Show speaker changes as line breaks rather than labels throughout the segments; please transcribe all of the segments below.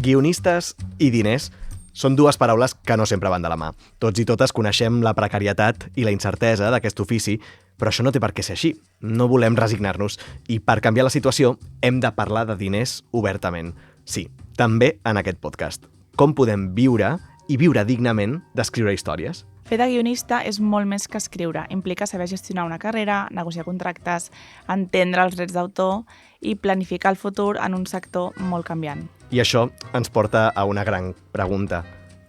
Guionistes i diners són dues paraules que no sempre van de la mà. Tots i totes coneixem la precarietat i la incertesa d'aquest ofici, però això no té per què ser així. No volem resignar-nos i per canviar la situació hem de parlar de diners obertament. Sí, també en aquest podcast. Com podem viure i viure dignament d'escriure històries?
Fer de guionista és molt més que escriure. Implica saber gestionar una carrera, negociar contractes, entendre els drets d'autor i planificar el futur en un sector molt canviant.
I això ens porta a una gran pregunta.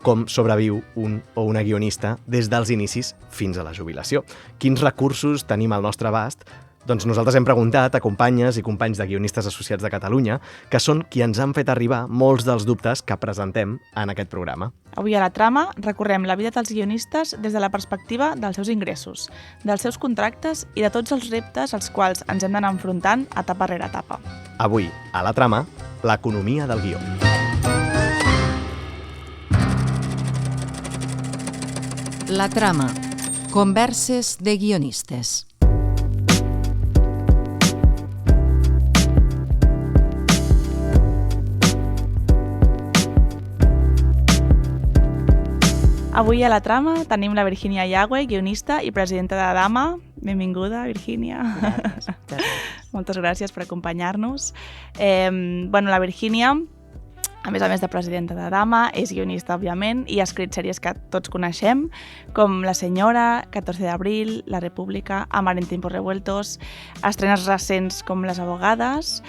Com sobreviu un o una guionista des dels inicis fins a la jubilació? Quins recursos tenim al nostre abast? Doncs nosaltres hem preguntat a companyes i companys de guionistes associats de Catalunya, que són qui ens han fet arribar molts dels dubtes que presentem en aquest programa.
Avui a La Trama recorrem la vida dels guionistes des de la perspectiva dels seus ingressos, dels seus contractes i de tots els reptes als quals ens hem d'anar enfrontant etapa rere etapa.
Avui, a La Trama, l'economia del guió.
La Trama. Converses de guionistes.
Avui a La Trama tenim la Virgínia Yagüe, guionista i presidenta de Dama. Benvinguda, Virgínia.
Gràcies.
Moltes gràcies per acompanyar-nos. La Virgínia, a més de presidenta de Dama, és guionista, òbviament, i ha escrit sèries que tots coneixem, com La Senyora, 14 d'abril, La República, Amar en tiempos revueltos, estrenes recents com Les abogades.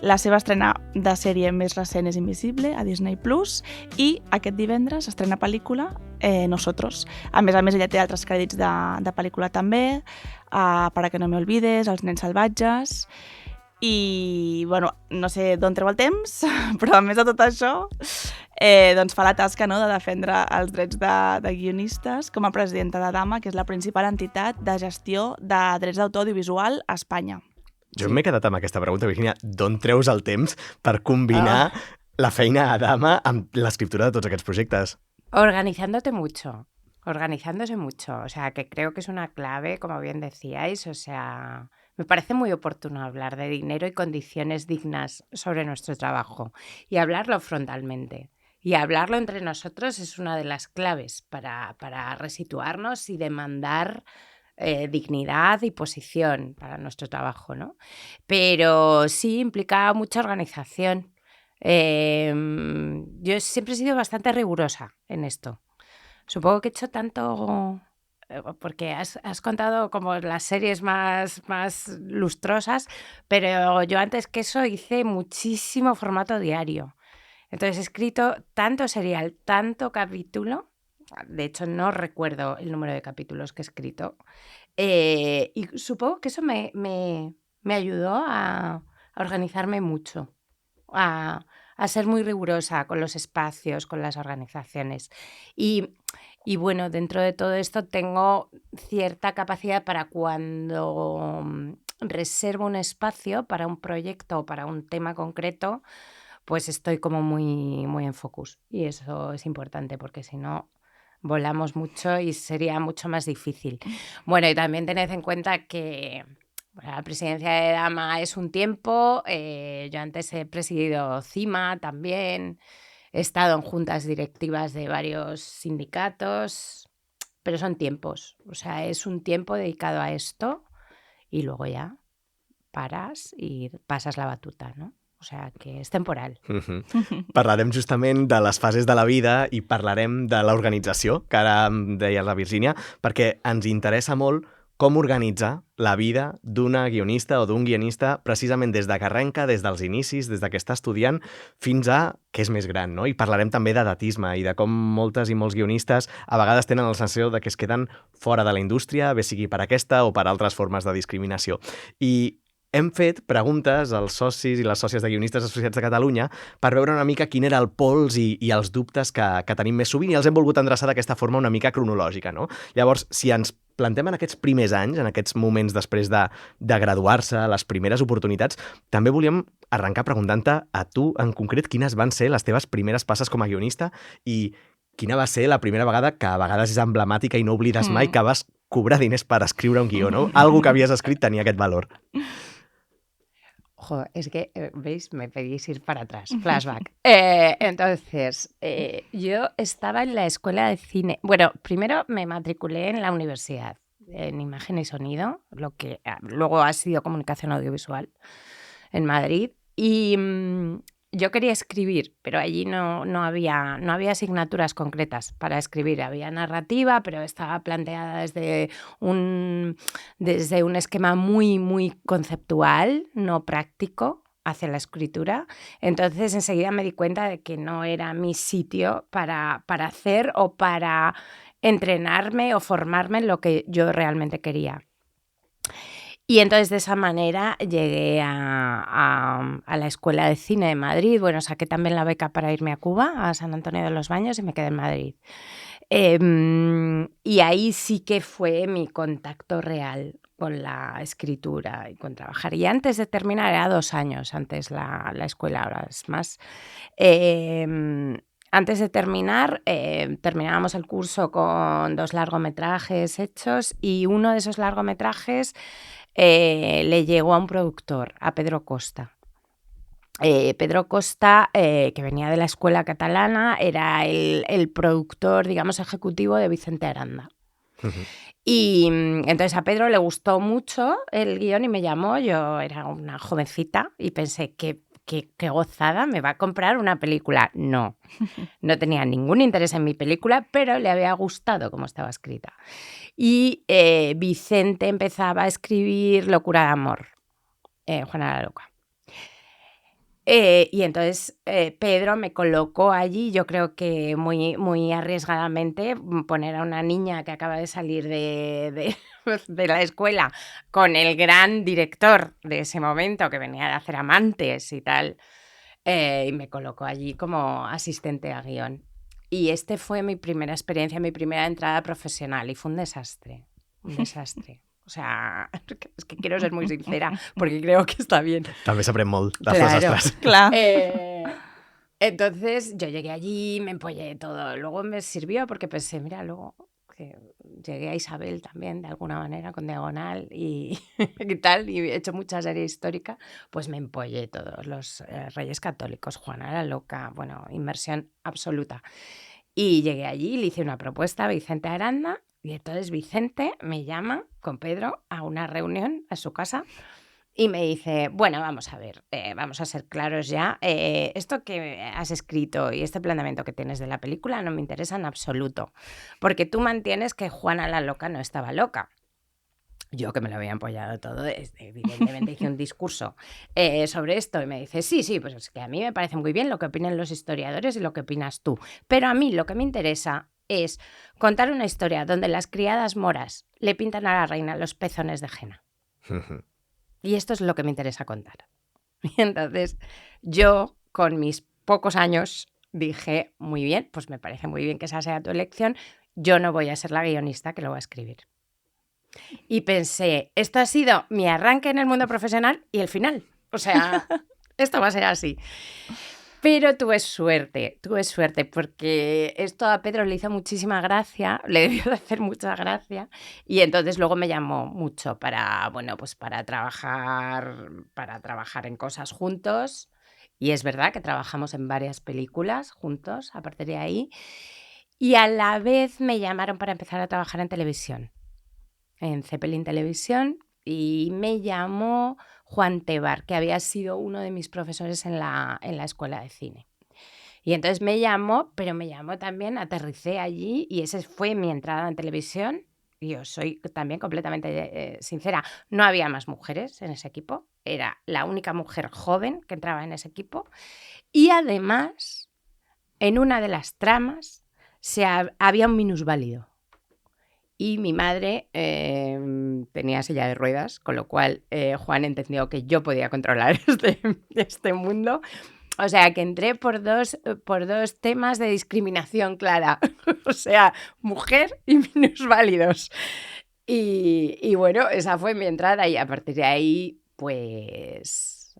La seva estrena de sèrie més recent és Invisible, a Disney+, i aquest divendres estrena pel·lícula Nosotros. A més, ella té altres crèdits de pel·lícula també, Para que no me olvides, Els nens salvatges, i, no sé d'on treu el temps, però a més de tot això, doncs fa la tasca, no?, de defendre els drets de guionistes com a presidenta de Dama, que és la principal entitat de gestió de drets d'autor audiovisual a Espanya.
Jo m'he quedat amb aquesta pregunta, Virgínia. D'on treus el temps per combinar la feina a Dama amb l'escriptura de tots aquests projectes?
Organizándose mucho. O sea, que creo que es una clave, como bien decíais. O sea, me parece muy oportuno hablar de dinero y condiciones dignas sobre nuestro trabajo y hablarlo frontalmente. Y hablarlo entre nosotros es una de las claves para resituarnos y demandar dignidad y posición para nuestro trabajo, ¿no? Pero sí implica mucha organización. Yo siempre he sido bastante rigurosa en esto. Supongo que he hecho tanto, porque has contado como las series más lustrosas, pero yo antes que eso hice muchísimo formato diario. Entonces he escrito tanto serial, tanto capítulo. De hecho, no recuerdo el número de capítulos que he escrito. Y supongo que eso me ayudó a organizarme mucho, a ser muy rigurosa con los espacios, con las organizaciones. Y bueno, dentro de todo esto tengo cierta capacidad para cuando reservo un espacio para un proyecto o para un tema concreto, pues estoy como muy, muy en focus. Y eso es importante porque si no volamos mucho y sería mucho más difícil. Bueno, y también tened en cuenta que la presidencia de Dama es un tiempo. Yo antes he presidido CIMA también. He estado en juntas directivas de varios sindicatos, pero son tiempos. O sea, es un tiempo dedicado a esto y luego ya paras y pasas la batuta, ¿no? O sea, que és temporal.
Parlarem justament de les fases de la vida i parlarem de l'organització, que ara deia la Virgínia, perquè ens interessa molt com organitzar la vida d'una guionista o d'un guionista precisament des de que arrenca, des dels inicis, des de que està estudiant, fins a que és més gran, no? I parlarem també d'edatisme i de com moltes i molts guionistes a vegades tenen la sensació de que es queden fora de la indústria, bé sigui per aquesta o per altres formes de discriminació. I hem fet preguntes als socis i les sòcies de Guionistes Associats de Catalunya per veure una mica quin era el pols i els dubtes que tenim més sovint i els hem volgut endreçar d'aquesta forma una mica cronològica, no? Llavors, si ens plantem en aquests primers anys, en aquests moments després de graduar-se, les primeres oportunitats, també volíem arrencar preguntant-te a tu en concret quines van ser les teves primeres passes com a guionista i quina va ser la primera vegada, que a vegades és emblemàtica i no oblides mai, que vas cobrar diners per escriure un guió, no? Algo que havies escrit tenia aquest valor.
Jo, es que, ¿veis? Me pedís ir para atrás, flashback. Entonces, yo estaba en la escuela de cine. Bueno, primero me matriculé en la universidad, en imagen y sonido, lo que luego ha sido comunicación audiovisual en Madrid. Y yo quería escribir, pero allí no había asignaturas concretas para escribir. Había narrativa, pero estaba planteada desde un esquema muy, muy conceptual, no práctico, hacia la escritura. Entonces enseguida me di cuenta de que no era mi sitio para hacer o para entrenarme o formarme en lo que yo realmente quería. Y entonces de esa manera llegué a la Escuela de Cine de Madrid. Bueno, saqué también la beca para irme a Cuba, a San Antonio de los Baños, y me quedé en Madrid. Y ahí sí que fue mi contacto real con la escritura y con trabajar. Y antes de terminar, era 2 años antes la escuela, ahora es más. Antes de terminar, terminábamos el curso con 2 largometrajes hechos, y uno de esos largometrajes le llegó a un productor, a Pedro Costa. Pedro Costa, que venía de la escuela catalana, era el productor, digamos, ejecutivo de Vicente Aranda. Y entonces a Pedro le gustó mucho el guión y me llamó. Yo era una jovencita y pensé, qué gozada, me va a comprar una película. No tenía ningún interés en mi película, pero le había gustado cómo estaba escrita. Y Vicente empezaba a escribir Locura de amor, Juana la loca. Y entonces Pedro me colocó allí, yo creo que muy, muy arriesgadamente, poner a una niña que acaba de salir de la escuela con el gran director de ese momento, que venía de hacer Amantes y tal, y me colocó allí como asistente a guión. Y este fue mi primera experiencia, mi primera entrada profesional, y fue un desastre, un desastre. O sea, és que quiero ser muy sincera, porque creo que está bien.
També s'aprèn molt de
Claro,
coses atrás.
Clar.
Entonces yo llegué allí, me empollé todo. Luego me sirvió porque pensé, mira, luego que llegué a Isabel también, de alguna manera, con Diagonal y, y tal, y he hecho mucha serie histórica, pues me empollé todos los Reyes Católicos, Juana la Loca, bueno, inmersión absoluta. Y llegué allí, le hice una propuesta a Vicente Aranda, y entonces Vicente me llama con Pedro a una reunión a su casa y me dice, bueno, vamos a ver, vamos a ser claros ya, esto que has escrito y este planteamiento que tienes de la película no me interesa en absoluto, porque tú mantienes que Juana la Loca no estaba loca. Yo, que me lo había empollado todo, evidentemente hice un discurso sobre esto, y me dice, sí, pues es que a mí me parece muy bien lo que opinan los historiadores y lo que opinas tú, pero a mí lo que me interesa es contar una historia donde las criadas moras le pintan a la reina los pezones de Jena. Y esto es lo que me interesa contar. Y entonces yo, con mis pocos años, dije, muy bien, pues me parece muy bien que esa sea tu elección, yo no voy a ser la guionista que lo va a escribir. Y pensé, esto ha sido mi arranque en el mundo profesional y el final. O sea, esto va a ser así. Pero tuve suerte, porque esto a Pedro le hizo muchísima gracia, le debió de hacer mucha gracia, y entonces luego me llamó mucho para, bueno, pues para trabajar en cosas juntos, y es verdad que trabajamos en varias películas juntos a partir de ahí, y a la vez me llamaron para empezar a trabajar en televisión, en Zeppelin Televisión, y me llamó Juan Tebar, que había sido uno de mis profesores en la escuela de cine. Y entonces me llamó, pero me llamó también, aterricé allí, y esa fue mi entrada en televisión. Yo soy también completamente sincera, no había más mujeres en ese equipo, era la única mujer joven que entraba en ese equipo, y además, en una de las tramas, había un minusválido. Y mi madre tenía silla de ruedas, con lo cual Juan entendió que yo podía controlar este mundo. O sea, que entré por dos temas de discriminación clara. O sea, mujer y minusválidos. Y bueno, esa fue mi entrada, y a partir de ahí, pues,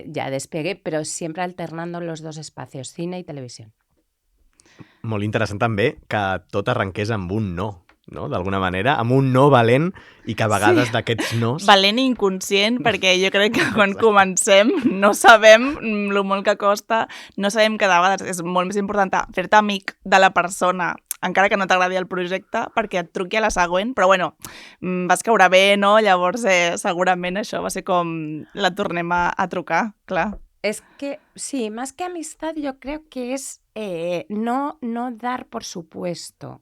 ya despegué, pero siempre alternando los dos espacios, cine y televisión.
Molt interessant també que tot arrenqués amb un no. no? D'alguna manera, amb un no valent i que a vegades d'aquests nos...
Valent i inconscient, perquè jo crec que quan comencem no sabem el molt que costa, no sabem que de vegades és molt més important fer-te amic de la persona, encara que no t'agradi el projecte, perquè et truqui a la següent, però bueno, vas caure bé, no? Llavors segurament això va ser com la tornem a trucar, clar.
Es que, sí, más que amistad, yo creo que es no dar por supuesto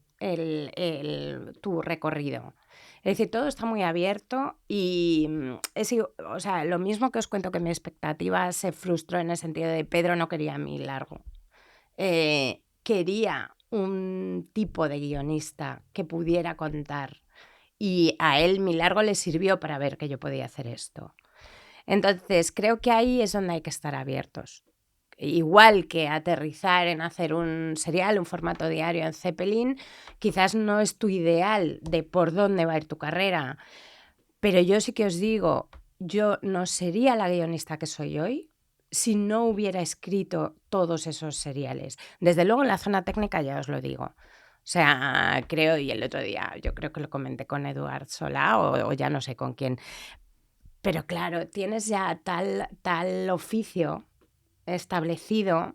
tu recorrido. Es decir, todo está muy abierto y o sea, lo mismo que os cuento que mi expectativa se frustró en el sentido de Pedro no quería mi largo. Quería un tipo de guionista que pudiera contar y a él mi largo le sirvió para ver que yo podía hacer esto. Entonces, creo que ahí es donde hay que estar abiertos. Igual que aterrizar en hacer un serial, un formato diario en Zeppelin, quizás no es tu ideal de por dónde va a ir tu carrera, pero yo sí que os digo, yo no sería la guionista que soy hoy si no hubiera escrito todos esos seriales. Desde luego en la zona técnica ya os lo digo. O sea, creo, y el otro día yo creo que lo comenté con Eduard Solá o ya no sé con quién. Pero claro, tienes ya tal oficio establecido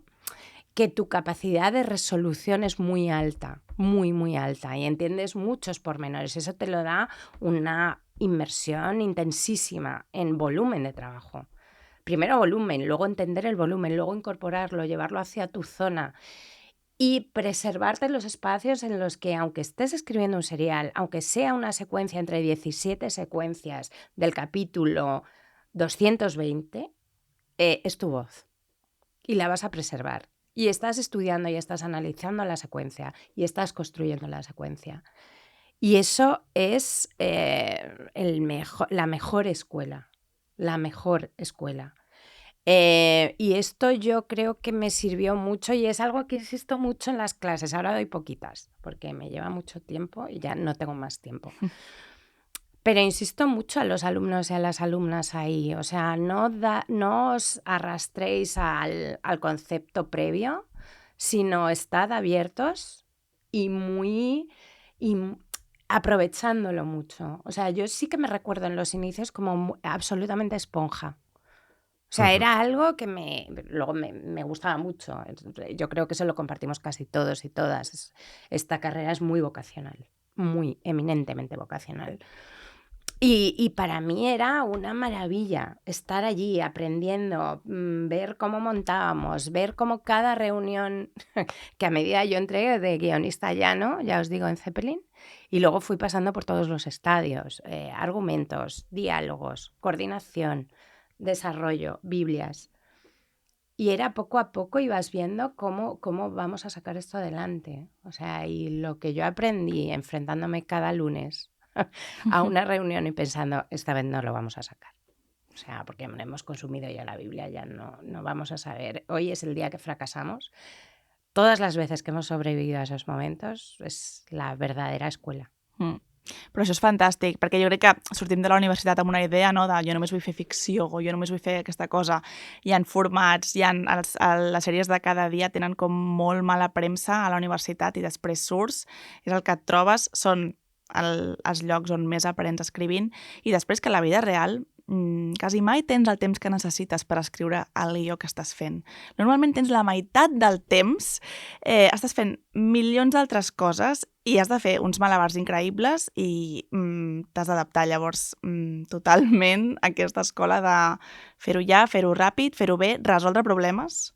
que tu capacidad de resolución es muy alta, muy, muy alta, y entiendes muchos pormenores. Eso te lo da una inmersión intensísima en volumen de trabajo. Primero volumen, luego entender el volumen, luego incorporarlo, llevarlo hacia tu zona y preservarte los espacios en los que, aunque estés escribiendo un serial, aunque sea una secuencia entre 17 secuencias del capítulo 220, es tu voz y la vas a preservar. Y estás estudiando y estás analizando la secuencia y estás construyendo la secuencia. Y eso es la mejor escuela, la mejor escuela. Y esto yo creo que me sirvió mucho y es algo que insisto mucho en las clases. Ahora doy poquitas porque me lleva mucho tiempo y ya no tengo más tiempo. Pero insisto mucho a los alumnos y a las alumnas ahí. O sea, no os arrastréis al concepto previo, sino estad abiertos y aprovechándolo mucho. O sea, yo sí que me recuerdo en los inicios como absolutamente esponja. O sea, era algo que luego me gustaba mucho. Yo creo que eso lo compartimos casi todos y todas. Esta carrera es muy vocacional, muy eminentemente vocacional. Y para mí era una maravilla estar allí aprendiendo, ver cómo montábamos, ver cómo cada reunión, que a medida yo entré de guionista llano, ya os digo, en Zeppelin, y luego fui pasando por todos los estadios, argumentos, diálogos, coordinación, desarrollo, Biblias. Y era poco a poco ibas viendo cómo vamos a sacar esto adelante. O sea, y lo que yo aprendí enfrentándome cada lunes a una reunión y pensando, esta vez no lo vamos a sacar. O sea, porque hemos consumido ya la Biblia, ya no vamos a saber. Hoy es el día que fracasamos. Todas las veces que hemos sobrevivido a esos momentos es la verdadera escuela.
Però això és fantàstic, perquè jo crec que sortim de la universitat amb una idea, no?, de jo només vull fer ficció o jo només vull fer aquesta cosa. Hi ha formats, les sèries de cada dia tenen com molt mala premsa a la universitat i després surts, és el que et trobes, són els llocs on més aprens escrivint, i després que a la vida real quasi mai tens el temps que necessites per escriure el guió que estàs fent. Normalment tens la meitat del temps, estàs fent milions d'altres coses i has de fer uns malabars increïbles i t'has d'adaptar llavors totalment a aquesta escola de fer-ho ja, fer-ho ràpid, fer-ho bé, resoldre problemes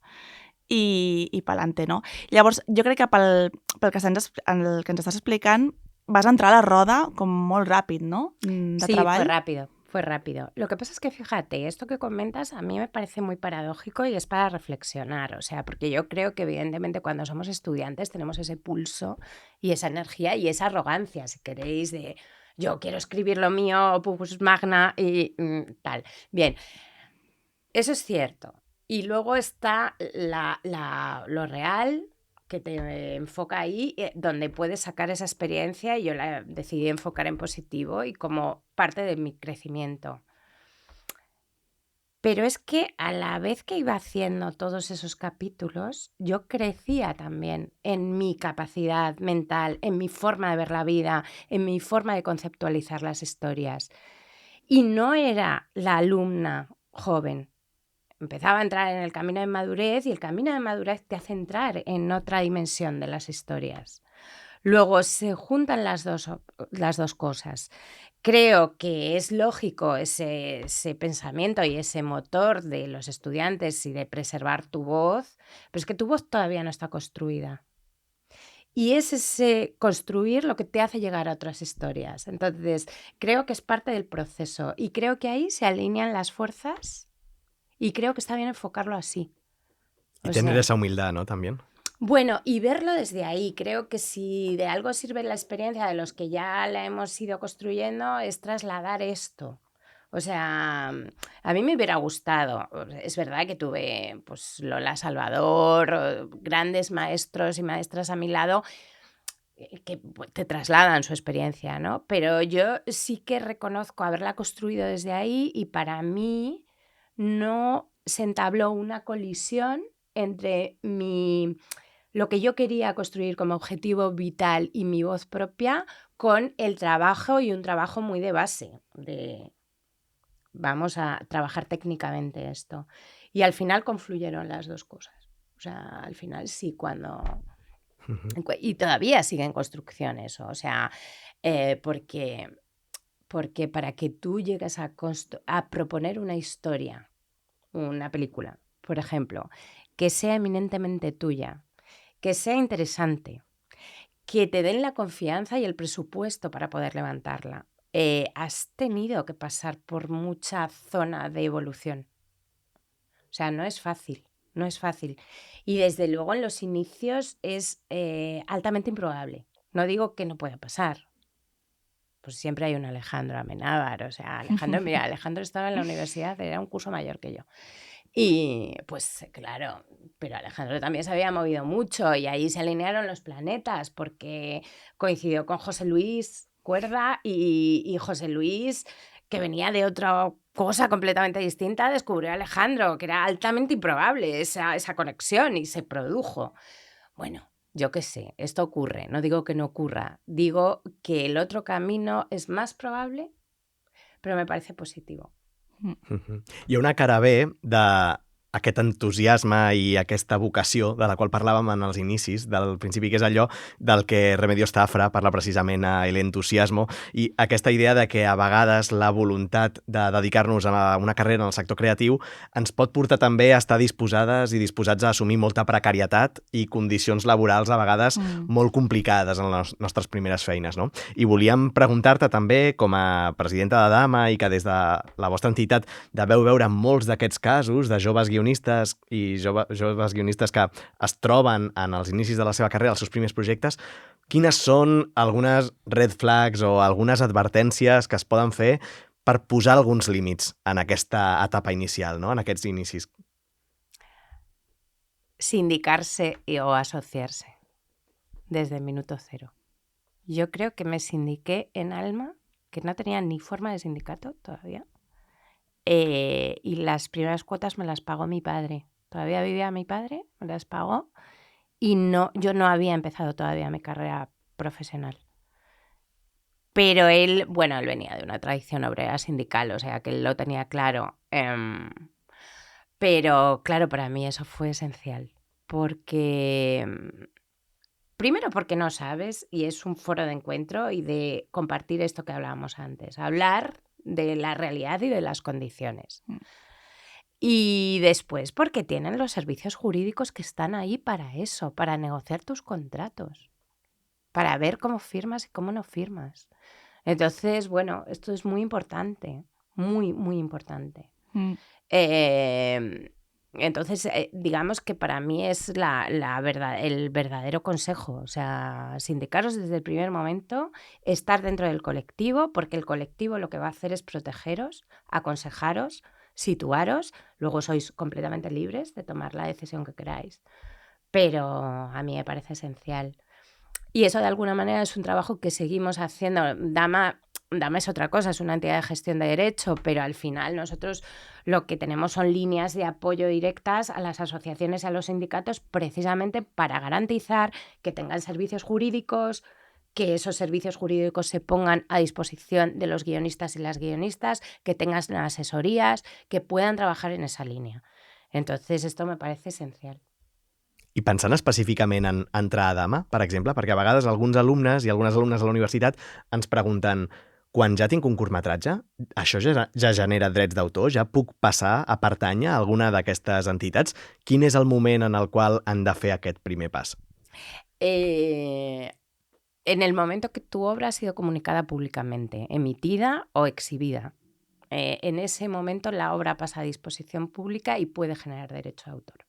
i pa'lante, no? Llavors, jo crec que pel que ens estàs explicant vas entrar a la roda com molt ràpid, no? De treball.
Sí, fue rápido. Lo que pasa es que, fíjate, esto que comentas a mí me parece muy paradójico y es para reflexionar, o sea, porque yo creo que evidentemente cuando somos estudiantes tenemos ese pulso y esa energía y esa arrogancia, si queréis, de yo quiero escribir lo mío, opus magna y tal. Bien, eso es cierto. Y luego está lo real, que te enfoca ahí, donde puedes sacar esa experiencia, y yo la decidí enfocar en positivo y como parte de mi crecimiento. Pero es que a la vez que iba haciendo todos esos capítulos, yo crecía también en mi capacidad mental, en mi forma de ver la vida, en mi forma de conceptualizar las historias. Y no era la alumna joven. Empezaba a entrar en el camino de madurez y el camino de madurez te hace entrar en otra dimensión de las historias. Luego se juntan las dos cosas. Creo que es lógico ese pensamiento y ese motor de los estudiantes y de preservar tu voz, pero es que tu voz todavía no está construida. Y es ese construir lo que te hace llegar a otras historias. Entonces, creo que es parte del proceso y creo que ahí se alinean las fuerzas y creo que está bien enfocarlo así.
Y tener esa humildad, ¿no? También.
Bueno, y verlo desde ahí. Creo que si de algo sirve la experiencia de los que ya la hemos ido construyendo es trasladar esto. O sea, a mí me hubiera gustado. Es verdad que tuve pues Lola Salvador, grandes maestros y maestras a mi lado que te trasladan su experiencia, ¿no? Pero yo sí que reconozco haberla construido desde ahí y para mí no se entabló una colisión entre lo que yo quería construir como objetivo vital y mi voz propia con el trabajo y un trabajo muy de base, de vamos a trabajar técnicamente esto. Y al final confluyeron las dos cosas. O sea, al final sí, cuando... Y todavía sigue en construcción eso, o sea, porque para que tú llegues a proponer una historia, una película, por ejemplo, que sea eminentemente tuya, que sea interesante, que te den la confianza y el presupuesto para poder levantarla, has tenido que pasar por mucha zona de evolución. O sea, no es fácil. No es fácil. Y desde luego en los inicios es altamente improbable. No digo que no pueda pasar. Pues siempre hay un Alejandro Amenábar. O sea, mira, Alejandro estaba en la universidad, era un curso mayor que yo. Y pues claro, pero Alejandro también se había movido mucho y ahí se alinearon los planetas porque coincidió con José Luis Cuerda y José Luis, que venía de otra cosa completamente distinta, descubrió a Alejandro, que era altamente improbable esa conexión y se produjo. Bueno, yo qué sé, esto ocurre, no digo que no ocurra, digo que el otro camino es más probable, però me parece positivo.
Hi ha una cara B d'aquest entusiasme i aquesta vocació de la qual parlàvem en els inicis del principi, que és allò del que Remedios Zafra parla precisament a El entusiasmo, i aquesta idea de que a vegades la voluntat de dedicar-nos a una carrera en el sector creatiu ens pot portar també a estar disposades i disposats a assumir molta precarietat i condicions laborals a vegades molt complicades en les nostres primeres feines, no? I volíem preguntar-te també, com a presidenta de Dama i que des de la vostra entitat deveu veure molts d'aquests casos de joves guionistes i joves guionistes que es troben en els inicis de la seva carrera, els seus primers projectes, quines són algunes red flags o algunes advertències que es poden fer per posar alguns límits en aquesta etapa inicial, no? En aquests inicis?
Sindicarse o asociarse desde el minuto cero. Yo creo que me sindiqué en Alma, que no tenía ni forma de sindicato todavía. Y las primeras cuotas me las pagó mi padre. Todavía vivía mi padre, me las pagó y yo no había empezado todavía mi carrera profesional. Pero él venía de una tradición obrera sindical, o sea que él lo tenía claro. Pero claro, para mí eso fue esencial, porque primero porque no sabes y es un foro de encuentro y de compartir esto que hablábamos antes, hablar de la realidad y de las condiciones. Y después porque tienen los servicios jurídicos que están ahí para eso, para negociar tus contratos, para ver cómo firmas y cómo no firmas. Entonces, esto es muy importante, muy, muy importante. Entonces, digamos que para mí es el verdadero consejo, o sea, sindicaros desde el primer momento, estar dentro del colectivo, porque el colectivo lo que va a hacer es protegeros, aconsejaros, situaros, luego sois completamente libres de tomar la decisión que queráis, pero a mí me parece esencial. Y eso de alguna manera es un trabajo que seguimos haciendo. Dama Dama es otra cosa, es una entidad de gestión de derecho, pero al final nosotros lo que tenemos son líneas de apoyo directas a las asociaciones y a los sindicatos precisamente para garantizar que tengan servicios jurídicos, que esos servicios jurídicos se pongan a disposición de los guionistas y las guionistas, que tengan asesorías, que puedan trabajar en esa línea. Entonces, esto me parece esencial.
I pensant específicament en entrar a Dama, per exemple, perquè a vegades alguns alumnes i algunes alumnes de la universitat ens pregunten quan ja tinc un curtmetratge, això ja genera drets d'autor? Ja puc passar a pertànyer a alguna d'aquestes entitats? Quin és el moment en el qual han de fer aquest primer pas?
En el momento que tu obra ha sido comunicada públicamente, emitida o exhibida, en ese momento la obra pasa a disposición pública y puede generar derecho de autor.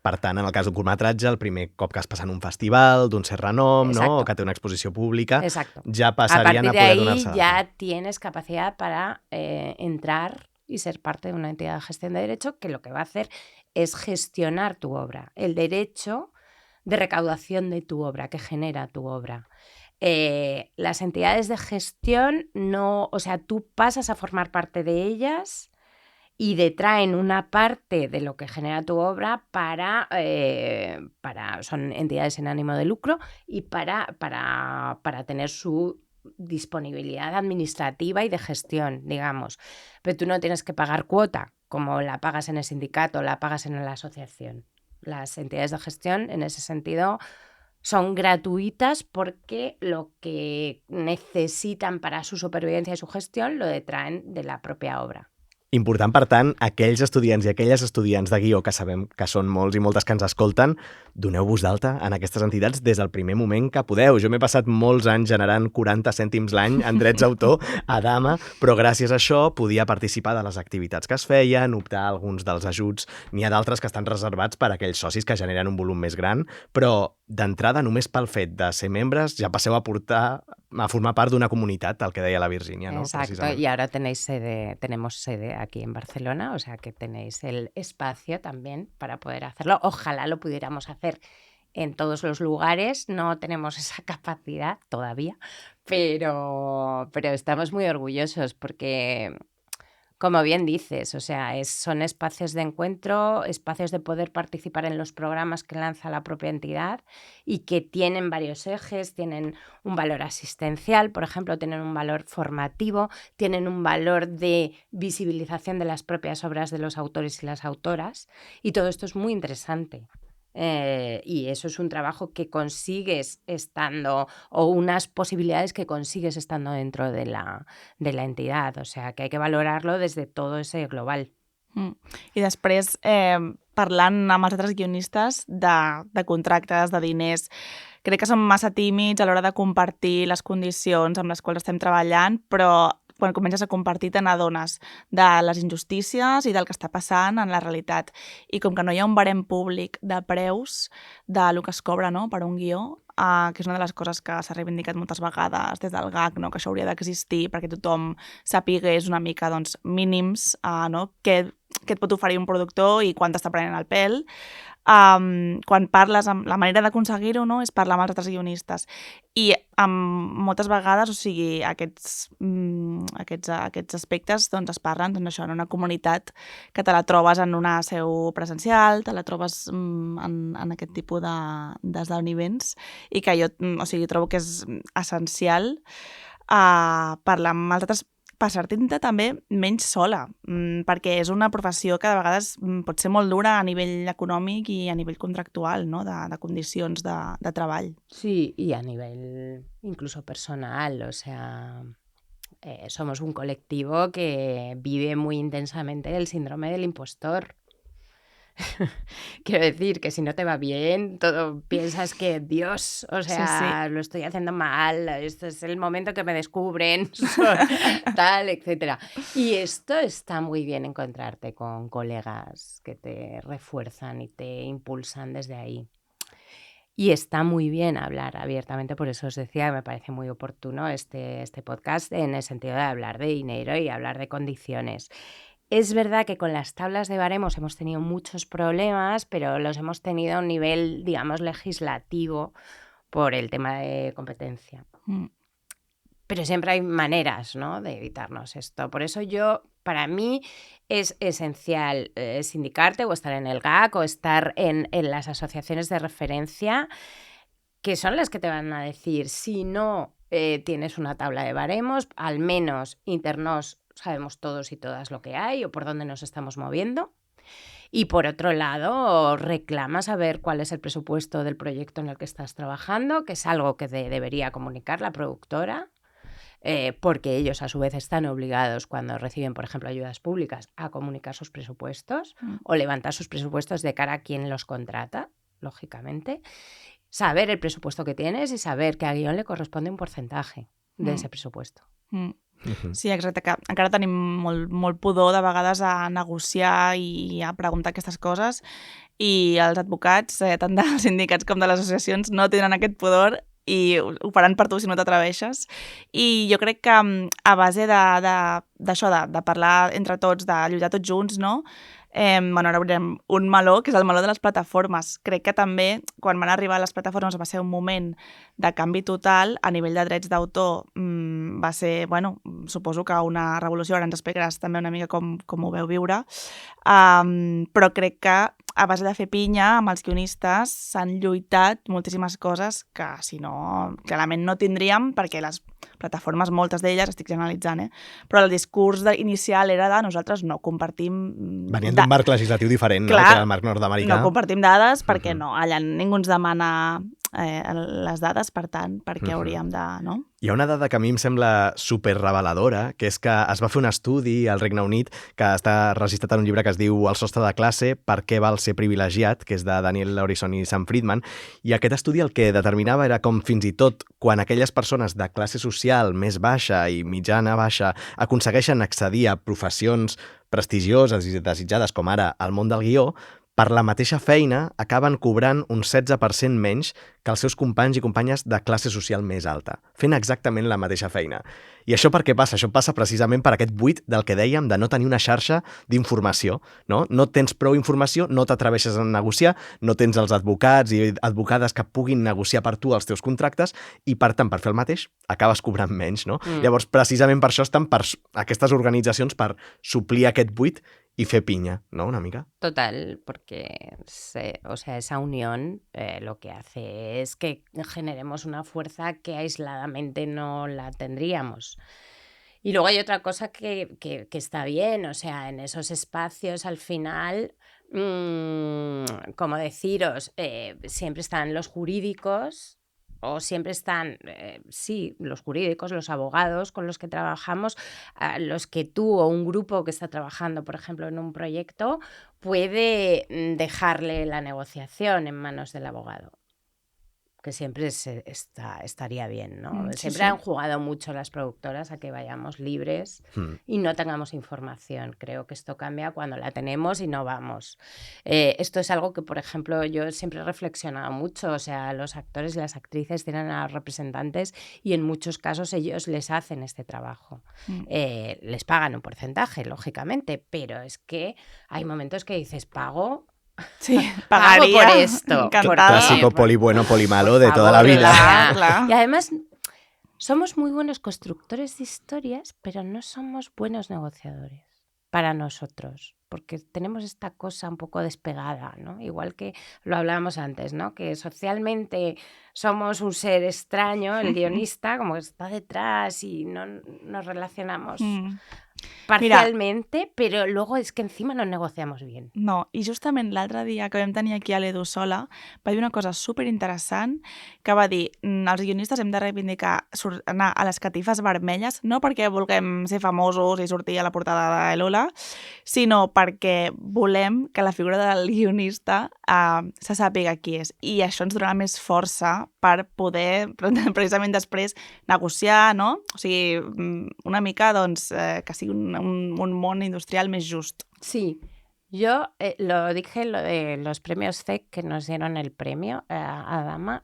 Per tant, en el cas d'un curtmetratge, el primer cop que es passa en un festival, d'un cert renom,
Exacto.
¿no? O que té una exposició pública,
Exacto.
ja
A
passarien
partir
a
de
poder
ahí
donar-se
ya tienes capacidad para entrar y ser parte de una entidad de gestión de derecho que lo que va a hacer es gestionar tu obra, el derecho de recaudación de tu obra, que genera tu obra. Las entidades de gestión no, o sea, tú pasas a formar parte de ellas y detraen una parte de lo que genera tu obra para son entidades sin ánimo de lucro y para tener su disponibilidad administrativa y de gestión, digamos. Pero tú no tienes que pagar cuota, como la pagas en el sindicato, la pagas en la asociación. Las entidades de gestión, en ese sentido, son gratuitas porque lo que necesitan para su supervivencia y su gestión lo detraen de la propia obra.
Important, per tant, aquells estudiants i aquelles estudiants de guió, que sabem que són molts i moltes que ens escolten, doneu-vos d'alta en aquestes entitats des del primer moment que podeu. Jo m'he passat molts anys generant 40 cèntims l'any en drets d'autor a Dama, però gràcies a això podia participar de les activitats que es feien, optar a alguns dels ajuts. N'hi ha d'altres que estan reservats per a aquells socis que generen un volum més gran, però d'entrada, només pel fet de ser membres, ja passeu a formar part d'una comunitat, el que deia la Virginia, ¿no?
Exacto, y ahora tenemos sede aquí en Barcelona, o sea que tenéis el espacio también para poder hacerlo. Ojalá lo pudiéramos hacer en todos los lugares, no tenemos esa capacidad todavía, pero estamos muy orgullosos porque, como bien dices, o sea, son espacios de encuentro, espacios de poder participar en los programas que lanza la propia entidad y que tienen varios ejes, tienen un valor asistencial, por ejemplo, tienen un valor formativo, tienen un valor de visibilización de las propias obras de los autores y las autoras, y todo esto es muy interesante. Y eso es un trabajo que consigues estando, o unas posibilidades que consigues estando dentro de la entidad, o sea que hay que valorarlo desde todo ese global.
I després, parlant amb els altres guionistes de contractes, de diners, crec que som massa tímids a l'hora de compartir les condicions amb les quals estem treballant, però quan comences a compartir te n'adones de les injustícies i del que està passant en la realitat. I com que no hi ha un barem públic de preus del que es cobra, no?, per un guió, que és una de les coses que s'ha reivindicat moltes vegades des del GAC, no?, que això hauria d'existir perquè tothom sapigués una mica, doncs, mínims, no?, què et pot oferir un productor i quan t'està prenent el pèl. Quan parles, la manera d'aconseguir-ho, no?, és parlar amb els altres guionistes. I moltes vegades, o sigui, aquests aspectes doncs, es parlen doncs, això, en una comunitat que te la trobes en una seu presencial, te la trobes en aquest tipus d'esdeveniments i que jo, o sigui, trobo que és essencial parlar amb els altres per sentir-te també menys sola, perquè és una professió que de vegades pot ser molt dura a nivell econòmic i a nivell contractual, no?, de condicions de treball.
Sí, y a nivel incluso personal, o sea, somos un colectivo que vive muy intensamente el síndrome del impostor. Quiero decir que si no te va bien, todo piensas que Dios, o sea, sí. Lo estoy haciendo mal, este es el momento que me descubren, tal, etcétera. Y esto está muy bien, encontrarte con colegas que te refuerzan y te impulsan desde ahí. Y está muy bien hablar abiertamente, por eso os decía que me parece muy oportuno este podcast en el sentido de hablar de dinero y hablar de condiciones. Es verdad que con las tablas de baremos hemos tenido muchos problemas, pero los hemos tenido a un nivel, digamos, legislativo por el tema de competencia. Pero siempre hay maneras, ¿no?, de evitarnos esto. Por eso para mí es esencial sindicarte o estar en el GAC o estar en las asociaciones de referencia, que son las que te van a decir, si no tienes una tabla de baremos, al menos internos sabemos todos y todas lo que hay o por dónde nos estamos moviendo. Y por otro lado, reclama saber cuál es el presupuesto del proyecto en el que estás trabajando, que es algo que debería comunicar la productora, porque ellos a su vez están obligados cuando reciben, por ejemplo, ayudas públicas a comunicar sus presupuestos o levantar sus presupuestos de cara a quien los contrata, lògicamente. Saber el presupuesto que tienes y saber que a guión le corresponde un porcentaje de ese presupuesto.
Sí, exacte, que encara tenim molt pudor de vegades a negociar i a preguntar aquestes coses i els advocats, tant dels sindicats com de les associacions, no tenen aquest pudor i ho faran per tu si no t'atreveixes. I jo crec que a base d'això, de parlar entre tots, de lluitar tots junts, no? Ara obrirem un meló, que és el meló de les plataformes. Crec que també, quan van arribar les plataformes, va ser un moment de canvi total. A nivell de drets d'autor va ser, suposo que una revolució. Ara ens explicaràs també una mica com ho veu viure. Però crec que a base de fer pinya amb els guionistes s'han lluitat moltíssimes coses que, si no, clarament no tindríem, perquè les plataformes, moltes d'elles, estic generalitzant, però el discurs inicial era de nosaltres no compartim...
Venien d'un marc legislatiu diferent,
clar,
no? Que era el marc nord-americà.
No compartim dades perquè no, allà ningú ens demana les dades, per tant, per què hauríem de... No?
Hi ha una dada que a mi em sembla superreveladora, que és que es va fer un estudi al Regne Unit que està registrat en un llibre que es diu El sostre de classe, per què val ser privilegiat, que és de Daniel Lorison i Sam Friedman, i aquest estudi el que determinava era com fins i tot quan aquelles persones de classe social més baixa i mitjana baixa aconsegueixen accedir a professions prestigioses i desitjades com ara el món del guió, per la mateixa feina acaben cobrant un 16% menys que els seus companys i companyes de classe social més alta, fent exactament la mateixa feina. I això per què passa? Això passa precisament per aquest buit del que dèiem de no tenir una xarxa d'informació. No tens prou informació, no t'atreveixes a negociar, no tens els advocats i advocades que puguin negociar per tu els teus contractes i, per tant, per fer el mateix, acabes cobrant menys. No? Llavors, precisament per això estan aquestes organitzacions per suplir aquest buit y fe piña, ¿no? Una mica.
Total, porque esa unión lo que hace es que generemos una fuerza que aisladamente no la tendríamos. Y luego hay otra cosa que está bien, o sea, en esos espacios al final, como deciros, siempre están los jurídicos, o siempre están, los jurídicos, los abogados con los que trabajamos, los que tú o un grupo que está trabajando, por ejemplo, en un proyecto, puede dejarle la negociación en manos del abogado. Que siempre estaría bien, ¿no? Siempre han jugado mucho las productoras a que vayamos libres y no tengamos información. Creo que esto cambia cuando la tenemos y no vamos. Esto es algo que, por ejemplo, yo siempre he reflexionado mucho. O sea, los actores y las actrices tienen a los representantes y en muchos casos ellos les hacen este trabajo. Les pagan un porcentaje, lógicamente, pero es que hay momentos que dices, pago...
Sí, pagaría
por esto.
Clásico poli bueno, poli malo de toda la vida.
Claro.
Y además, somos muy buenos constructores de historias, pero no somos buenos negociadores para nosotros, porque tenemos esta cosa un poco despegada, ¿no? Igual que lo hablábamos antes, ¿no? Que socialmente somos un ser extraño, el guionista, como que está detrás y no nos relacionamos... parcialmente, però luego és que encima no negociamos bien.
No, i justament l'altre dia que vam tenir aquí a l'Edu Sola va dir una cosa superinteressant que va dir, els guionistes hem de reivindicar anar a les catifes vermelles no perquè vulguem ser famosos i sortir a la portada de Lola, sinó perquè volem que la figura del guionista se sàpiga qui és. I això ens donarà més força per poder, precisament després, negociar, no? O sigui, una mica, doncs, que sigui un món industrial més just.
Sí, yo lo dije lo de los premios CEC que nos dieron el premio a Dama,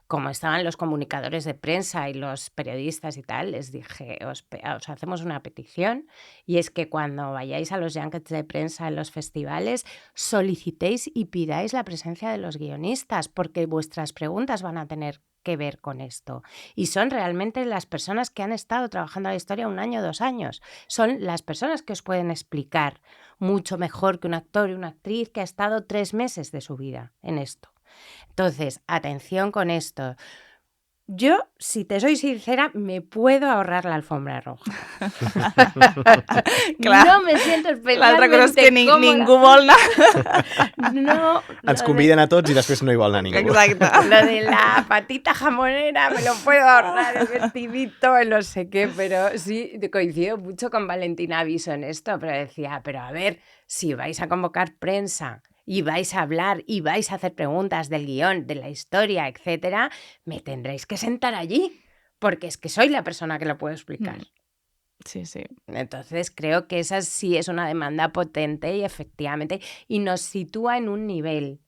como estaban los comunicadores de prensa y los periodistas y tal, les dije, os hacemos una petición y es que cuando vayáis a los junkets de prensa en los festivales solicitéis y pidáis la presencia de los guionistas porque vuestras preguntas van a tener que ver con esto. Y son realmente las personas que han estado trabajando la historia 1 año, 2 años. Son las personas que os pueden explicar mucho mejor que un actor y una actriz que ha estado 3 meses de su vida en esto. Entonces, atención con esto. Yo, si te soy sincera, me puedo ahorrar la alfombra roja.
Clar.
No me siento
L'altra cosa és
especialmente
que
còmoda.
ningú vol anar.
No,
Ens conviden a tots i després no hi vol anar ningú.
Exacte.
Lo de la patita jamonera me lo puedo ahorrar, el vestidito, el no sé qué, pero sí, coincido mucho con Valentina Aviso en esto, pero decía, pero a ver, si vais a convocar prensa y vais a hablar y vais a hacer preguntas del guión, de la historia, etcétera, me tendréis que sentar allí, porque es que soy la persona que lo puedo explicar.
Sí, sí.
Entonces creo que esa sí es una demanda potente y efectivamente, y nos sitúa en un nivel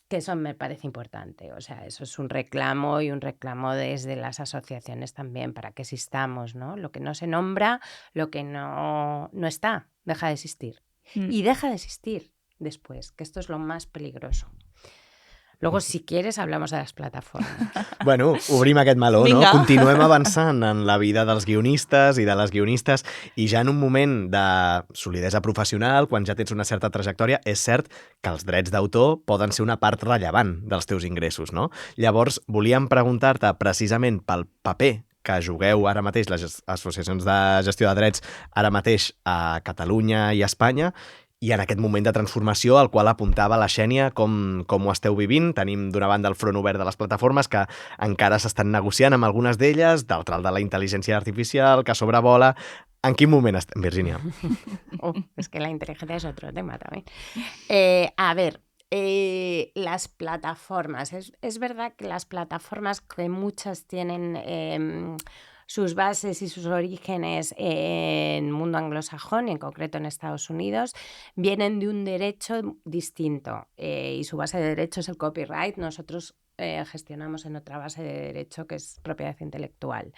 que eso me parece importante. O sea, eso es un reclamo y un reclamo desde las asociaciones también para que existamos, ¿no? Lo que no se nombra, lo que no está, deja de existir. Y deja de existir después, que esto es lo más peligroso. Luego, si quieres, hablamos de les plataformes.
Bueno, obrim aquest meló,
Vinga.
no? Continuem avançant en la vida dels guionistes i de les guionistes i ja en un moment de solidesa professional, quan ja tens una certa trajectòria, és cert que els drets d'autor poden ser una part rellevant dels teus ingressos, no? Llavors, volíem preguntar-te precisament pel paper que jugueu ara mateix, les associacions de gestió de drets, ara mateix a Catalunya i a Espanya, i en aquest moment de transformació al qual apuntava la Xènia, com ho esteu vivint. Tenim d'una banda el front obert de les plataformes que encara s'estan negociant amb algunes d'elles, d'altra el de la intel·ligència artificial, que sobrevola. En quin moment estem, Virginia?
Es que la inteligencia es otro tema también. A ver, las plataformas. Es verdad que las plataformas, que muchas tienen sus bases y sus orígenes en el mundo anglosajón y en concreto en Estados Unidos, vienen de un derecho distinto y su base de derecho es el copyright. Nosotros gestionamos en otra base de derecho que es propiedad intelectual.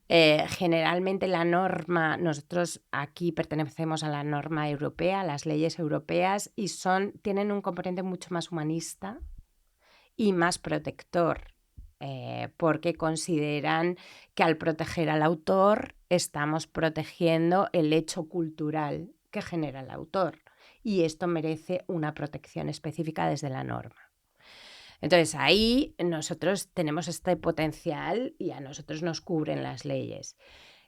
Generalmente la norma, nosotros aquí pertenecemos a la norma europea, a las leyes europeas, y tienen un componente mucho más humanista y más protector, porque consideran que al proteger al autor estamos protegiendo el hecho cultural que genera el autor, y esto merece una protección específica desde la norma. Entonces ahí nosotros tenemos este potencial y a nosotros nos cubren las leyes.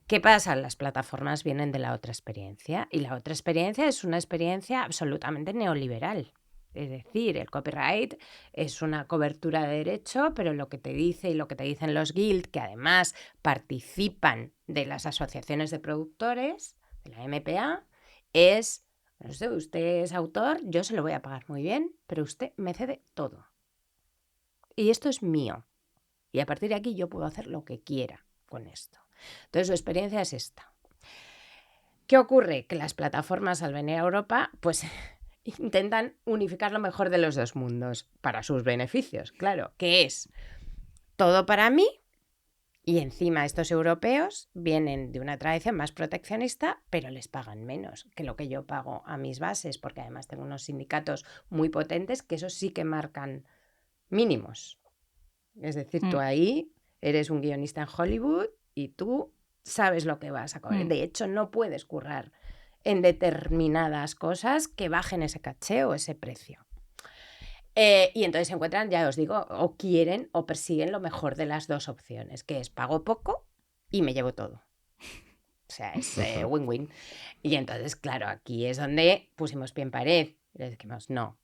¿Qué pasa? Las plataformas vienen de la otra experiencia, y la otra experiencia es una experiencia absolutamente neoliberal. Es decir, el copyright es una cobertura de derecho, pero lo que te dice y lo que te dicen los guild, que además participan de las asociaciones de productores, de la MPA, es, no sé, usted es autor, yo se lo voy a pagar muy bien, pero usted me cede todo. Y esto es mío. Y a partir de aquí yo puedo hacer lo que quiera con esto. Entonces su experiencia es esta. ¿Qué ocurre? Que las plataformas al venir a Europa, pues intentan unificar lo mejor de los dos mundos para sus beneficios, claro, que es todo para mí, y encima estos europeos vienen de una tradición más proteccionista, pero les pagan menos que lo que yo pago a mis bases, porque además tengo unos sindicatos muy potentes que esos sí que marcan mínimos. Es decir, tú ahí eres un guionista en Hollywood y tú sabes lo que vas a cobrar. De hecho, no puedes currar en determinadas cosas que bajen ese caché o ese precio. Y entonces se encuentran, ya os digo, o quieren o persiguen lo mejor de las dos opciones, que es pago poco y me llevo todo. O sea, es win-win. Y entonces, claro, aquí es donde pusimos pie en pared. Y les dijimos, no,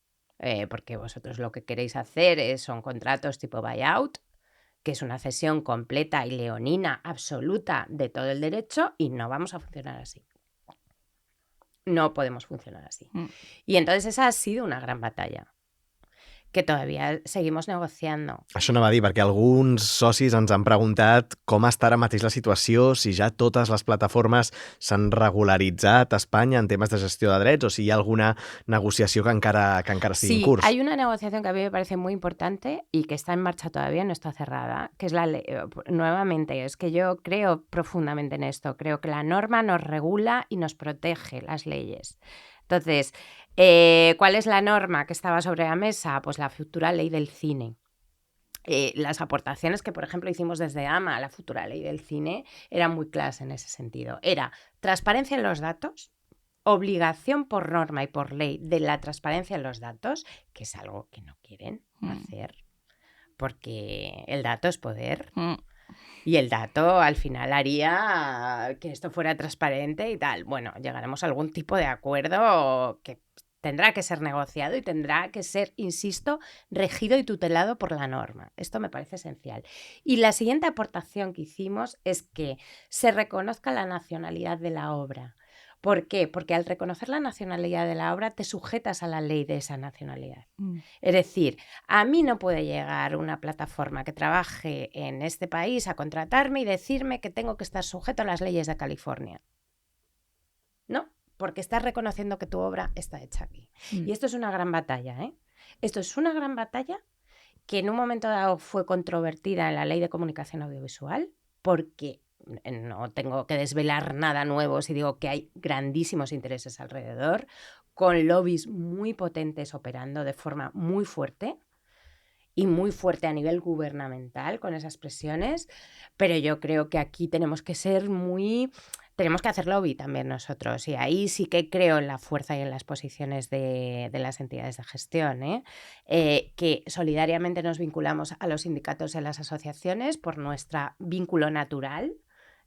porque vosotros lo que queréis hacer son contratos tipo buyout, que es una cesión completa y leonina absoluta de todo el derecho, y no vamos a funcionar así. No podemos funcionar así. Y entonces esa ha sido una gran batalla, que todavía seguimos negociando.
Això anava a dir, perquè alguns socis ens han preguntat com està ara mateix la situació, si ja totes les plataformes s'han regularitzat a Espanya en temes de gestió de drets o si hi ha alguna negociació que encara estigui en curs.
Sí, hay una negociación que a mí me parece muy importante y que está en marcha todavía, no está cerrada, que es la ley. Nuevamente, es que yo creo profundamente en esto. Creo que la norma nos regula y nos protege las leyes. Entonces, ¿cuál es la norma que estaba sobre la mesa? Pues la futura ley del cine. las aportaciones que, por ejemplo, hicimos desde AMA a la futura ley del cine eran muy claras en ese sentido. Era transparencia en los datos, obligación por norma y por ley de la transparencia en los datos, que es algo que no quieren hacer, porque el dato es poder. Y el dato al final haría que esto fuera transparente y tal. Bueno, llegaremos a algún tipo de acuerdo que tendrá que ser negociado y tendrá que ser, insisto, regido y tutelado por la norma. Esto me parece esencial. Y la siguiente aportación que hicimos es que se reconozca la nacionalidad de la obra. ¿Por qué? Porque al reconocer la nacionalidad de la obra te sujetas a la ley de esa nacionalidad. Es decir, a mí no puede llegar una plataforma que trabaje en este país a contratarme y decirme que tengo que estar sujeto a las leyes de California. ¿No? Porque estás reconociendo que tu obra está hecha aquí. Y esto es una gran batalla, ¿eh? Esto es una gran batalla que en un momento dado fue controvertida en la Ley de Comunicación Audiovisual, porque no tengo que desvelar nada nuevo si digo que hay grandísimos intereses alrededor, con lobbies muy potentes operando de forma muy fuerte y muy fuerte a nivel gubernamental con esas presiones, pero yo creo que aquí tenemos que ser tenemos que hacer lobby también nosotros, y ahí sí que creo en la fuerza y en las posiciones de las entidades de gestión, que solidariamente nos vinculamos a los sindicatos y a las asociaciones por nuestro vínculo natural,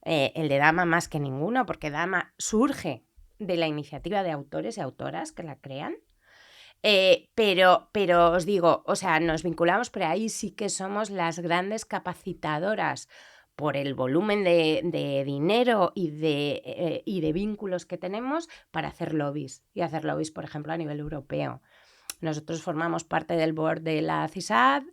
el de Dama más que ninguno, porque Dama surge de la iniciativa de autores y autoras que la crean. Pero os digo, o sea, nos vinculamos, pero ahí sí que somos las grandes capacitadoras por el volumen de dinero y de vínculos que tenemos para hacer lobbies. Y hacer lobbies, por ejemplo, a nivel europeo. Nosotros formamos parte del board de la CISAD,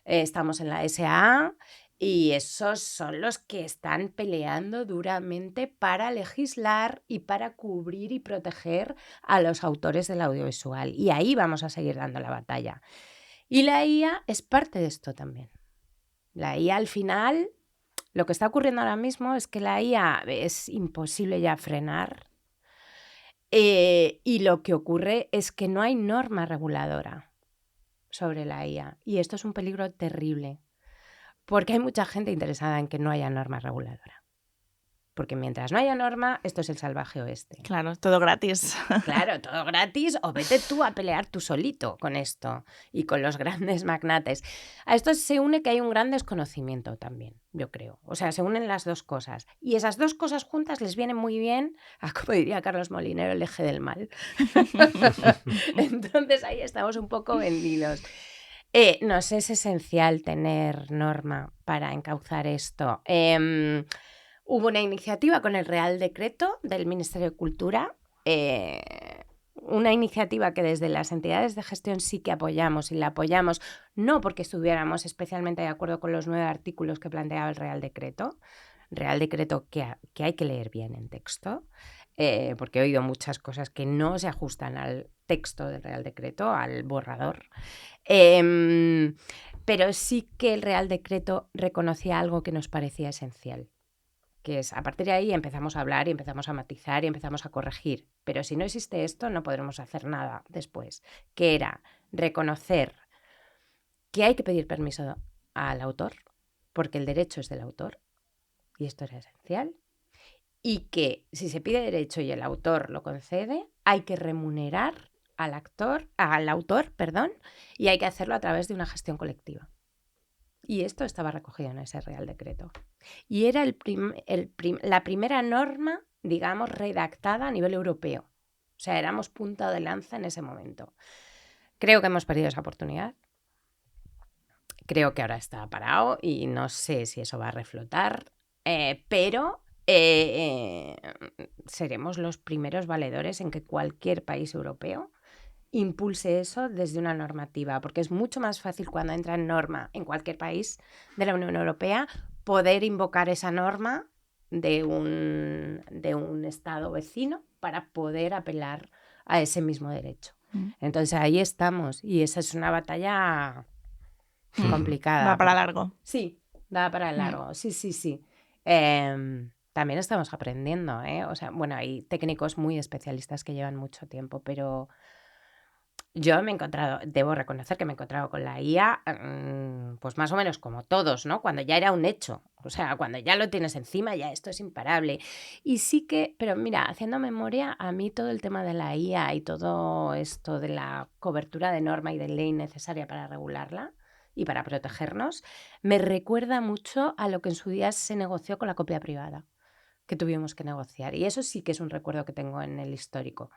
estamos en la SAA, y esos son los que están peleando duramente para legislar y para cubrir y proteger a los autores del audiovisual. Y ahí vamos a seguir dando la batalla. Y la IA es parte de esto también. La IA al final, lo que está ocurriendo ahora mismo es que la IA es imposible ya frenar. Y lo que ocurre es que no hay norma reguladora sobre la IA. Y esto es un peligro terrible. Porque hay mucha gente interesada en que no haya norma reguladora. Porque mientras no haya norma, esto es el salvaje oeste.
Claro, todo gratis.
Claro, todo gratis, o vete tú a pelear tú solito con esto y con los grandes magnates. A esto se une que hay un gran desconocimiento también, yo creo. O sea, se unen las dos cosas. Y esas dos cosas juntas les vienen muy bien a, como diría Carlos Molinero, el eje del mal. Entonces ahí estamos un poco vendidos. Nos es esencial tener norma para encauzar esto. Hubo una iniciativa con el Real Decreto del Ministerio de Cultura, una iniciativa que desde las entidades de gestión sí que apoyamos, y la apoyamos no porque estuviéramos especialmente de acuerdo con los 9 artículos que planteaba el Real Decreto que hay que leer bien en texto, porque he oído muchas cosas que no se ajustan al texto del Real Decreto, al borrador. Pero sí que el Real Decreto reconocía algo que nos parecía esencial, que es, a partir de ahí empezamos a hablar y empezamos a matizar y empezamos a corregir. Pero si no existe esto, no podremos hacer nada después, que era reconocer que hay que pedir permiso al autor, porque el derecho es del autor, y esto era esencial, y que si se pide derecho y el autor lo concede, hay que remunerar al autor, y hay que hacerlo a través de una gestión colectiva. Y esto estaba recogido en ese Real Decreto. Y era la primera norma, digamos, redactada a nivel europeo. O sea, éramos punta de lanza en ese momento. Creo que hemos perdido esa oportunidad. Creo que ahora está parado y no sé si eso va a reflotar, pero seremos los primeros valedores en que cualquier país europeo impulse eso desde una normativa, porque es mucho más fácil cuando entra en norma en cualquier país de la Unión Europea poder invocar esa norma de un estado vecino para poder apelar a ese mismo derecho. Entonces ahí estamos, y esa es una batalla complicada.
Va para largo.
Sí, va para largo, sí. También estamos aprendiendo, ¿eh? O sea, bueno, hay técnicos muy especialistas que llevan mucho tiempo, pero Yo debo reconocer que me he encontrado con la IA, pues más o menos como todos, ¿no? Cuando ya era un hecho, o sea, cuando ya lo tienes encima, ya esto es imparable. Y sí que, pero mira, haciendo memoria, a mí todo el tema de la IA y todo esto de la cobertura de norma y de ley necesaria para regularla y para protegernos, me recuerda mucho a lo que en su día se negoció con la copia privada, que tuvimos que negociar. Y eso sí que es un recuerdo que tengo en el histórico.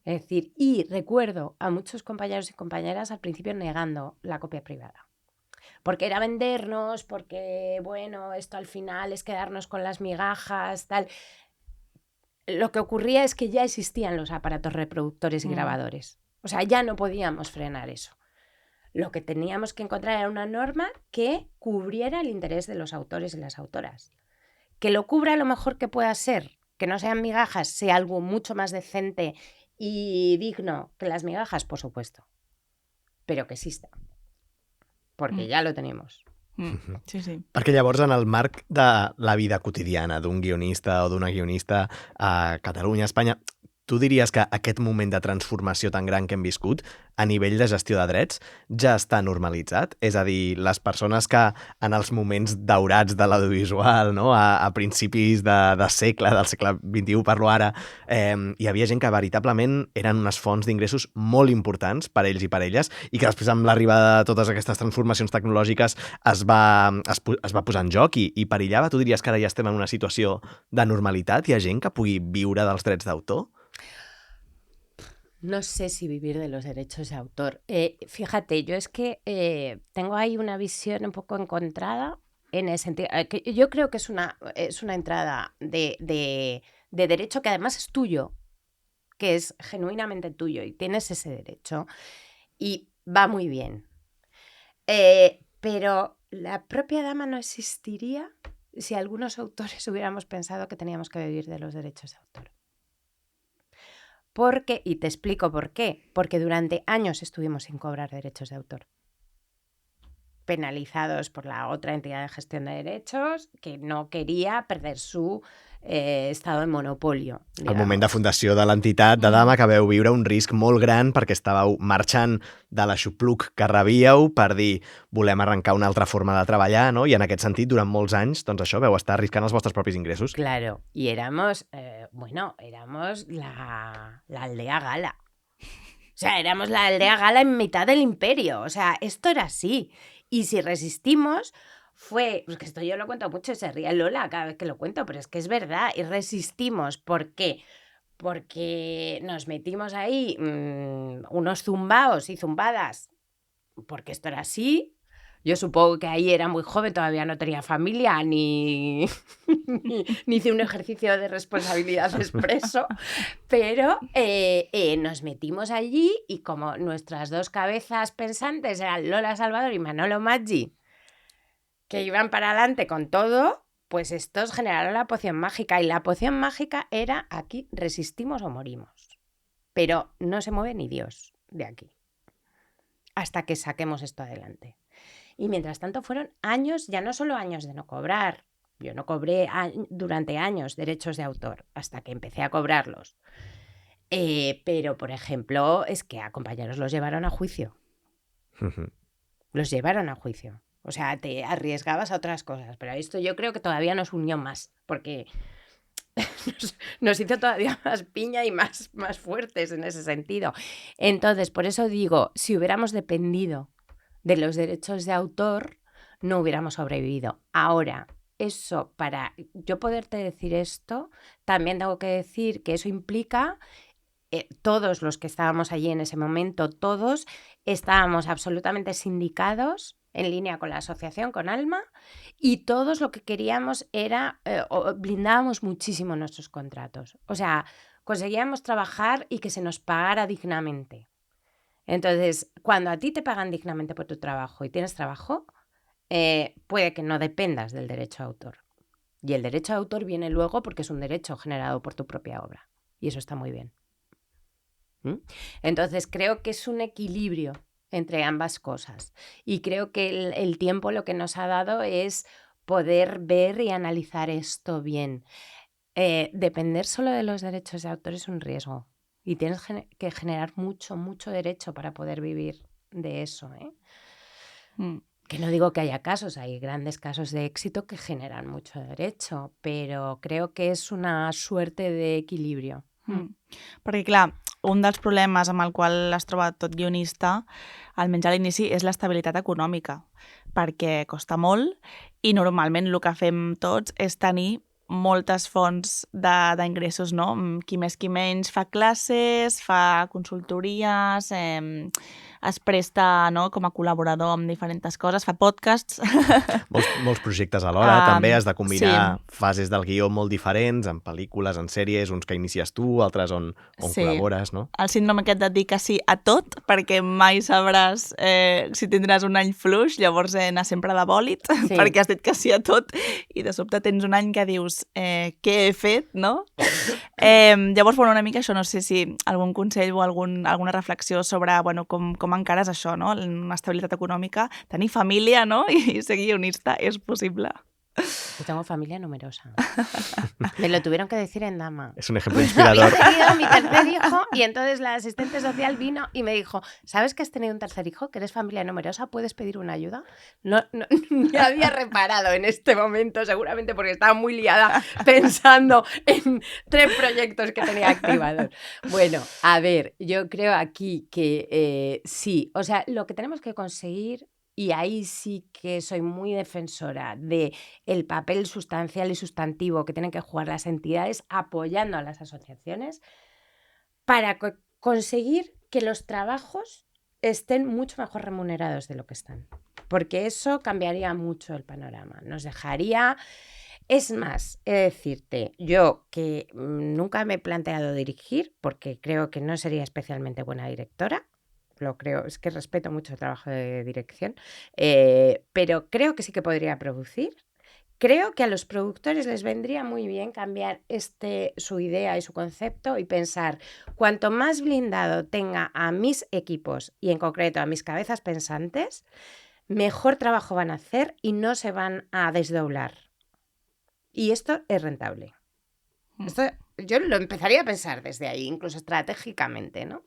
Es decir, y recuerdo a muchos compañeros y compañeras al principio negando la copia privada. Porque era vendernos, porque, bueno, esto al final es quedarnos con las migajas, tal. Lo que ocurría es que ya existían los aparatos reproductores y grabadores. O sea, ya no podíamos frenar eso. Lo que teníamos que encontrar era una norma que cubriera el interés de los autores y las autoras. Que lo cubra lo mejor que pueda ser, que no sean migajas, sea algo mucho más decente y digno que las migajas, por supuesto, pero que exista, porque ya lo tenemos.
Sí, sí.
Perquè llavors, en el marc de la vida quotidiana d'un guionista o d'una guionista a Catalunya, a Espanya, tu diries que aquest moment de transformació tan gran que hem viscut a nivell de gestió de drets ja està normalitzat? És a dir, les persones que en els moments daurats de l'audiovisual, no? a principis de segle, del segle XXI, parlo ara, hi havia gent que veritablement eren unes fonts d'ingressos molt importants per ells i per elles i que després amb l'arribada de totes aquestes transformacions tecnològiques es va posar en joc i perillava. Tu diries que ara ja estem en una situació de normalitat? Hi ha gent que pugui viure dels drets d'autor?
No sé si vivir de los derechos de autor. Fíjate, yo es que tengo ahí una visión un poco encontrada en el sentido que yo creo que es una entrada de derecho que además es tuyo, que es genuinamente tuyo y tienes ese derecho y va muy bien. Pero la propia dama no existiría si algunos autores hubiéramos pensado que teníamos que vivir de los derechos de autor. Porque, y te explico por qué, porque durante años estuvimos sin cobrar derechos de autor, penalizados por la otra entidad de gestión de derechos que no quería perder su estado de monopolio. Digamos.
El moment de fundació de l'entitat de Dama que veu viure un risc molt gran perquè estàveu marxant de l'aixopluc que rebíeu per dir volem arrencar una altra forma de treballar, no? I en aquest sentit, durant molts anys, doncs això, veu estar arriscant els vostres propis ingressos.
Claro, y éramos la aldea gala. O sea, éramos la aldea gala en mitad del imperio. O sea, esto era así. Y si resistimos... pues que esto yo lo cuento mucho, se ríe Lola cada vez que lo cuento, pero es que es verdad, y resistimos. ¿Por qué? Porque nos metimos ahí unos zumbaos y zumbadas, porque esto era así. Yo supongo que ahí era muy joven, todavía no tenía familia, ni hice un ejercicio de responsabilidad expreso, pero nos metimos allí y como nuestras dos cabezas pensantes eran Lola Salvador y Manolo Maggi, que iban para adelante con todo, pues estos generaron la poción mágica. Y la poción mágica era aquí resistimos o morimos. Pero no se mueve ni Dios de aquí hasta que saquemos esto adelante. Y mientras tanto fueron años, ya no solo años de no cobrar. Yo no cobré durante años derechos de autor hasta que empecé a cobrarlos. Pero, por ejemplo, es que a compañeros los llevaron a juicio. Los llevaron a juicio. O sea, te arriesgabas a otras cosas, pero esto yo creo que todavía nos unió más, porque nos hizo todavía más piña y más fuertes en ese sentido. Entonces, por eso digo, si hubiéramos dependido de los derechos de autor, no hubiéramos sobrevivido. Ahora, eso, para yo poderte decir esto, también tengo que decir que eso implica... todos los que estábamos allí en ese momento, todos estábamos absolutamente sindicados en línea con la asociación, con Alma, y todos lo que queríamos era, blindábamos muchísimo nuestros contratos. O sea, conseguíamos trabajar y que se nos pagara dignamente. Entonces, cuando a ti te pagan dignamente por tu trabajo y tienes trabajo, puede que no dependas del derecho de autor. Y el derecho de autor viene luego porque es un derecho generado por tu propia obra. Y eso está muy bien. Entonces, creo que es un equilibrio entre ambas cosas. Y creo que el tiempo lo que nos ha dado es poder ver y analizar esto bien. Depender solo de los derechos de autor es un riesgo. Y tienes que generar mucho, mucho derecho para poder vivir de eso, ¿eh? Que no digo que haya casos, hay grandes casos de éxito que generan mucho derecho, però creo que és una suerte d'equilibri.
Perquè, clar, un dels problemes amb el qual es troba tot guionista, almenys a l'inici, és l'estabilitat econòmica, perquè costa molt i normalment el que fem tots és tenir moltes fonts d'ingressos, no? Qui més qui menys fa classes, fa consultories, es presta, no, com a col·laborador amb diferents coses, fa podcasts.
Molts projectes alhora, també has de combinar
sí.
fases del guió molt diferents, en pel·lícules, en sèries, uns que inicies tu, altres on
Sí.
col·labores, no?
El síndrome aquest de dir que sí a tot, perquè mai sabràs si tindràs un any fluix, llavors anar sempre de bòlit,
Sí.
perquè has dit que sí a tot, i de sobte tens un any que dius què he fet, no? Llavors, bueno, una mica això, no sé si algun consell o alguna reflexió sobre bueno, com encares això, no? Una estabilitat econòmica, tenir família, no? I ser guionista és possible.
Yo tengo familia numerosa. Me lo tuvieron que decir en Dama.
Es un ejemplo inspirador.
Había tenido mi tercer hijo y entonces la asistente social vino y me dijo, ¿sabes que has tenido un tercer hijo, que eres familia numerosa, puedes pedir una ayuda? No ni había reparado en este momento, seguramente porque estaba muy liada pensando en 3 proyectos que tenía activados. Bueno, a ver, yo creo aquí que sí, o sea, lo que tenemos que conseguir... Y ahí sí que soy muy defensora del papel sustancial y sustantivo que tienen que jugar las entidades apoyando a las asociaciones para conseguir que los trabajos estén mucho mejor remunerados de lo que están. Porque eso cambiaría mucho el panorama. Nos dejaría... Es más, he de decirte, yo que nunca me he planteado dirigir, porque creo que no sería especialmente buena directora, lo creo, es que respeto mucho el trabajo de dirección, pero creo que sí que podría producir. Creo que a los productores les vendría muy bien cambiar su idea y su concepto y pensar, cuanto más blindado tenga a mis equipos y en concreto a mis cabezas pensantes, mejor trabajo van a hacer y no se van a desdoblar. Y esto es rentable. Esto yo lo empezaría a pensar desde ahí, incluso estratégicamente, ¿no?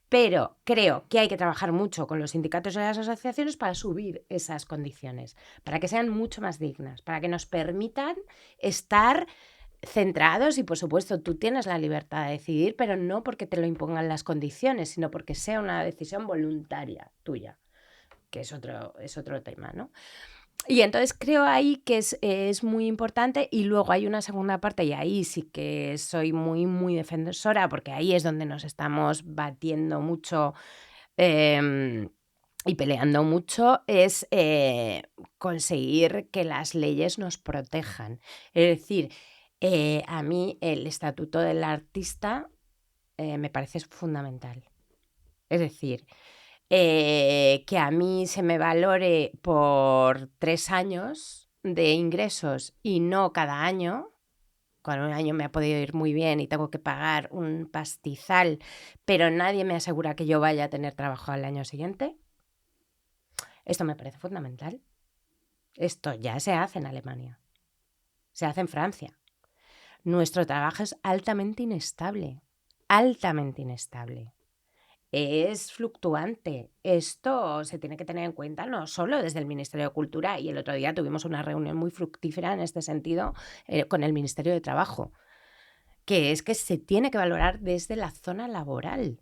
Pero creo que hay que trabajar mucho con los sindicatos y las asociaciones para subir esas condiciones, para que sean mucho más dignas, para que nos permitan estar centrados y, por supuesto, tú tienes la libertad de decidir, pero no porque te lo impongan las condiciones, sino porque sea una decisión voluntaria tuya, que es otro tema, ¿no? Y entonces creo ahí que es muy importante y luego hay una segunda parte y ahí sí que soy muy, muy defensora porque ahí es donde nos estamos batiendo mucho y peleando mucho, es conseguir que las leyes nos protejan. Es decir, a mí el estatuto del artista me parece fundamental. Es decir... que a mí se me valore por 3 años de ingresos y no cada año, cuando un año me ha podido ir muy bien y tengo que pagar un pastizal, pero nadie me asegura que yo vaya a tener trabajo al año siguiente. Esto me parece fundamental. Esto ya se hace en Alemania, se hace en Francia. Nuestro trabajo es altamente inestable, altamente inestable. Es fluctuante. Esto se tiene que tener en cuenta no solo desde el Ministerio de Cultura, y el otro día tuvimos una reunión muy fructífera en este sentido con el Ministerio de Trabajo, que es que se tiene que valorar desde la zona laboral.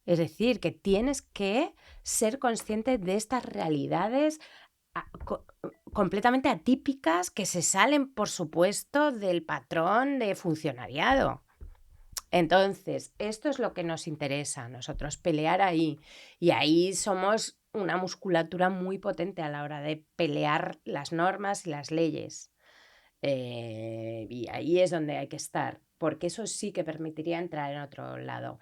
Es decir, que tienes que ser consciente de estas realidades completamente atípicas que se salen, por supuesto, del patrón de funcionariado. Entonces, esto es lo que nos interesa a nosotros, pelear ahí. Y ahí somos una musculatura muy potente a la hora de pelear las normas y las leyes. Y ahí es donde hay que estar, porque eso sí que permitiría entrar en otro lado.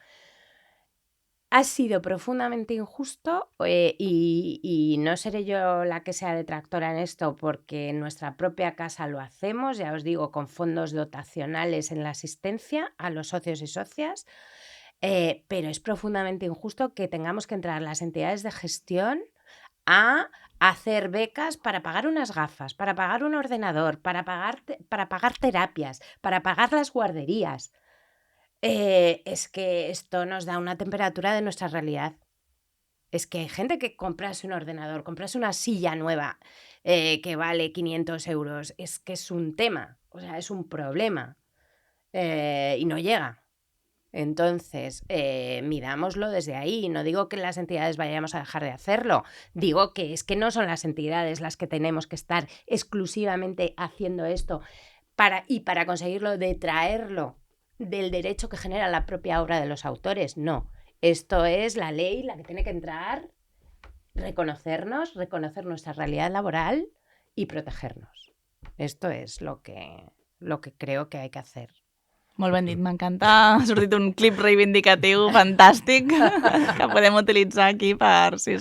Ha sido profundamente injusto y no seré yo la que sea detractora en esto porque en nuestra propia casa lo hacemos, ya os digo, con fondos dotacionales en la asistencia a los socios y socias, pero es profundamente injusto que tengamos que entrar las entidades de gestión a hacer becas para pagar unas gafas, para pagar un ordenador, para pagar terapias, para pagar las guarderías. es que esto nos da una temperatura de nuestra realidad. Es que hay gente que comprase un ordenador, comprase una silla nueva que vale 500 euros, es que es un tema, o sea, es un problema y no llega. Entonces, midámoslo desde ahí. No digo que las entidades vayamos a dejar de hacerlo, digo que es que no son las entidades las que tenemos que estar exclusivamente haciendo esto para conseguirlo, detraerlo del derecho que genera la propia obra de los autores. No, esto es la ley la que tiene que entrar, reconocernos, reconocer nuestra realidad laboral y protegernos. Esto es lo que creo que hay que hacer.
Molt ben dit, m'encanta. Ha sortit un clip reivindicatiu fantàstic que podem utilitzar aquí per... Sí.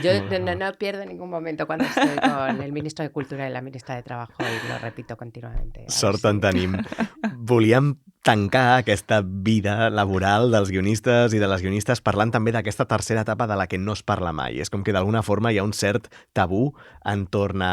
Yo no pierdo ningún momento cuando estoy con el ministro de Cultura y la ministra de Trabajo y lo repito continuamente.
Sort en tenim. Volíem tancar aquesta vida laboral dels guionistes i de les guionistes parlant també d'aquesta tercera etapa de la que no es parla mai. És com que d'alguna forma hi ha un cert tabú entorn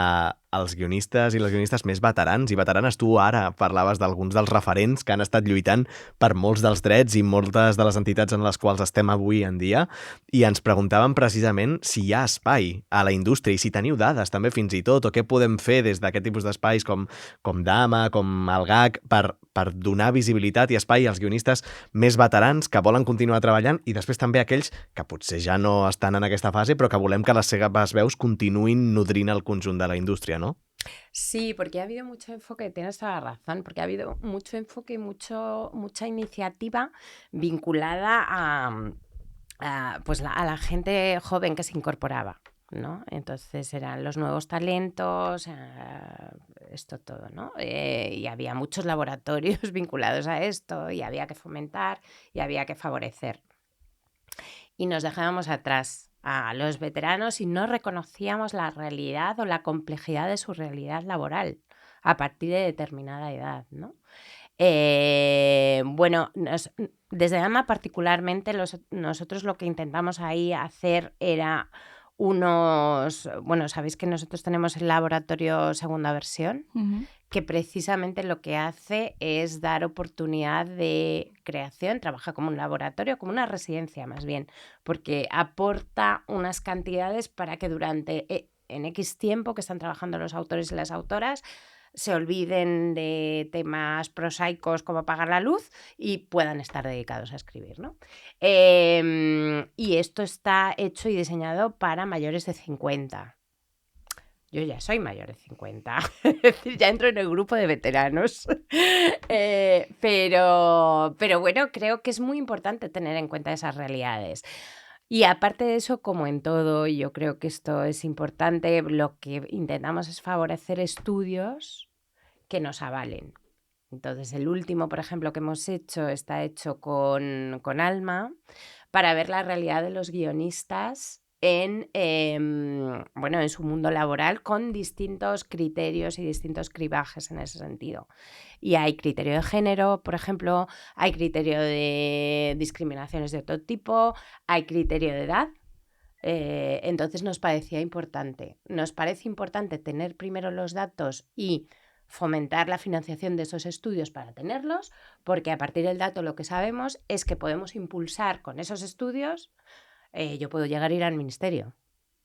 als guionistes i les guionistes més veterans i veteranes. Tu ara parlaves d'alguns dels referents que han estat lluitant per molts dels drets i moltes de les entitats en les quals estem avui en dia, i ens preguntàvem precisament si hi ha espai a la indústria i si teniu dades també fins i tot, o què podem fer des d'aquest tipus d'espais com Dama, com el GAC, per donar visibilitat i espai als guionistes més veterans que volen continuar treballant, i després també aquells que potser ja no estan en aquesta fase però que volem que les seves veus continuïn nodrint el conjunt de la indústria, ¿no?
Sí, porque ha habido mucho enfoque, tienes toda la razón, porque ha habido mucho enfoque y mucha iniciativa vinculada a la gente joven que se incorporaba, ¿no? Entonces eran los nuevos talentos, esto todo, ¿no? Y había muchos laboratorios vinculados a esto y había que fomentar y había que favorecer. Y nos dejábamos atrás a los veteranos y no reconocíamos la realidad o la complejidad de su realidad laboral a partir de determinada edad, ¿no? Bueno, desde Dama particularmente nosotros lo que intentamos ahí hacer era sabéis que nosotros tenemos el laboratorio segunda versión, que precisamente lo que hace es dar oportunidad de creación, trabaja como un laboratorio, como una residencia más bien, porque aporta unas cantidades para que durante en X tiempo que están trabajando los autores y las autoras se olviden de temas prosaicos como pagar la luz y puedan estar dedicados a escribir, ¿no? Y esto está hecho y diseñado para mayores de 50. Yo ya soy mayor de 50, es decir, ya entro en el grupo de veteranos. Pero bueno, creo que es muy importante tener en cuenta esas realidades. Y aparte de eso, como en todo, y yo creo que esto es importante, lo que intentamos es favorecer estudios que nos avalen. Entonces, el último, por ejemplo, que hemos hecho, está hecho con Alma, para ver la realidad de los guionistas en su mundo laboral, con distintos criterios y distintos cribajes en ese sentido. Y hay criterio de género, por ejemplo, hay criterio de discriminaciones de todo tipo, hay criterio de edad. Entonces nos parece importante tener primero los datos y fomentar la financiación de esos estudios para tenerlos, porque a partir del dato lo que sabemos es que podemos impulsar con esos estudios. Yo puedo llegar a ir al ministerio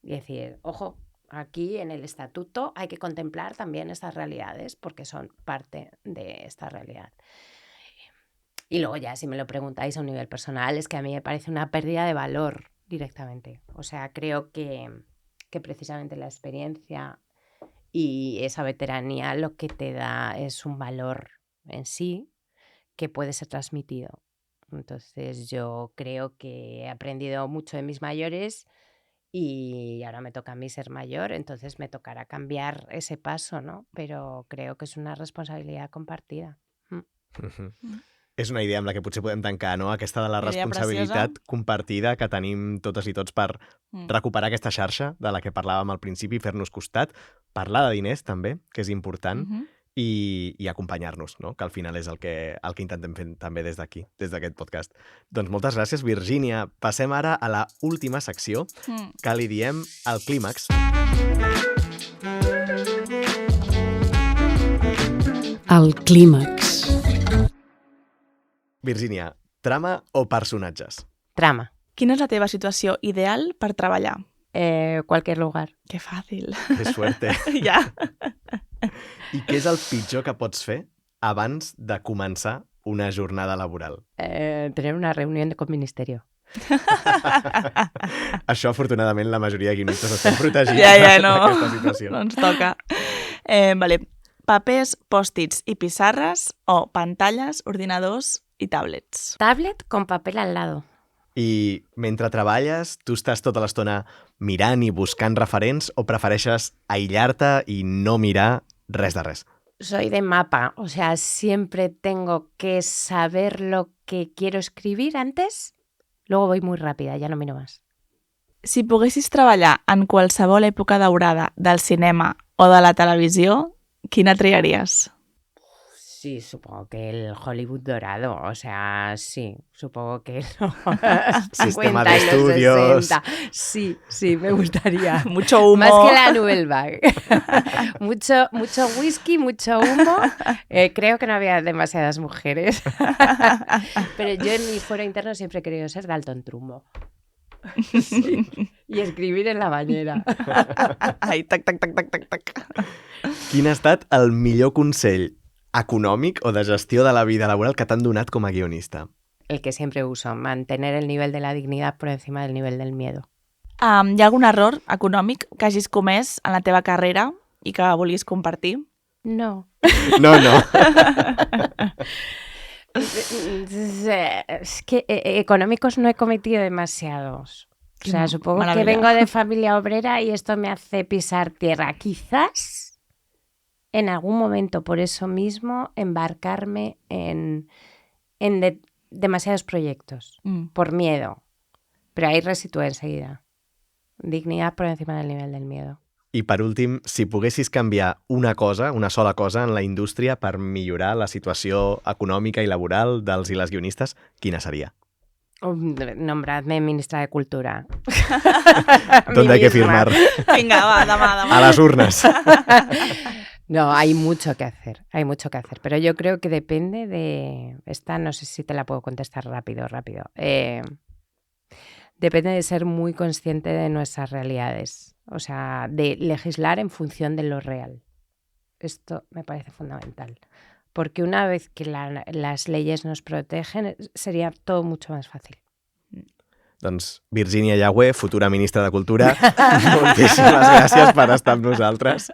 y decir, ojo, aquí en el estatuto hay que contemplar también estas realidades porque son parte de esta realidad. Y luego ya, si me lo preguntáis a un nivel personal, es que a mí me parece una pérdida de valor directamente. O sea, creo que precisamente la experiencia y esa veteranía lo que te da es un valor en sí que puede ser transmitido. Entonces yo creo que he aprendido mucho de mis mayores y ahora me toca a mí ser mayor, entonces me tocará cambiar ese paso, ¿no? Pero creo que es una responsabilidad compartida.
És una idea amb la que potser podem tancar, no? Aquesta de la responsabilitat compartida que tenim totes i tots per recuperar aquesta xarxa de la que parlàvem al principi, fer-nos costat, parlar de diners també, que és important, i acompanyar-nos, no? Que al final és el que intentem fer també des d'aquí, des d'aquest podcast. Doncs moltes gràcies, Virgínia. Passem ara a la última secció, que li diem el clímax.
El clímax.
Virgínia, trama o personatges?
Trama.
Quina és la teva situació ideal per treballar?
Cualquier lugar.
Que fàcil.
Que suerte.
Ja.
I què és el pitjor que pots fer abans de començar una jornada laboral?
Tener una reunión con ministerio.
Això, afortunadament, la majoria de guionistes estem protegits
no.
d'aquesta situació.
No ens toca. Vale. Papers, pòstits i pissarres o pantalles, ordinadors i tablets?
Tablet con papel al lado.
I mentre treballes, tu estàs tota l'estona mirant i buscant referents o prefereixes aïllar-te i no mirar res de res?
Soy de mapa, o sea, siempre tengo que saber lo que quiero escribir antes. Luego voy muy rápida, ya no miro más.
Si poguessis treballar en qualsevol època daurada del cinema o de la televisió, quina triaries?
Sí, supongo que el Hollywood dorado, o sea, sí, supongo que los
Sistema
50
de
y los
estudios.
60. Sí, me gustaría.
Mucho humo.
Más que la Nouvelle Vague. mucho whisky, mucho humo. Creo que no había demasiadas mujeres. Pero yo en mi fuero interno siempre he querido ser Dalton Trumbo. Sí. Y escribir en la bañera.
Ai, tac, tac, tac, tac, tac, tac.
Quin ha estat el millor consell econòmic o de gestió de la vida laboral que t'han donat com a guionista?
El que siempre uso, mantener el nivel de la dignidad por encima del nivel del miedo.
Hi ha algun error econòmic que hagis comès en la teva carrera i que vulguis compartir?
No.
No.
Es que económicos no he cometido demasiados. O sea, supongo
Maravilla.
que vengo de familia obrera y esto me hace pisar tierra. Quizás en algún momento, por eso mismo, embarcarme en demasiados proyectos, por miedo. Pero ahí resitué enseguida. Dignidad por encima del nivel del miedo.
I per últim, si poguessis canviar una cosa, una sola cosa en la indústria per millorar la situació econòmica i laboral dels i les guionistes, quina seria?
Nombradme ministra de Cultura.
¿Dónde hay que firmar?
Vinga, va, demà.
A las urnas.
No, hay mucho que hacer, pero yo creo que depende de... Esta no sé si te la puedo contestar rápido. Depende de ser muy consciente de nuestras realidades, o sea, de legislar en función de lo real. Esto me parece fundamental, porque una vez que las leyes nos protegen, sería todo mucho más fácil.
Doncs Virgínia Yagüe, futura ministra de Cultura, moltíssimes gràcies per estar amb nosaltres.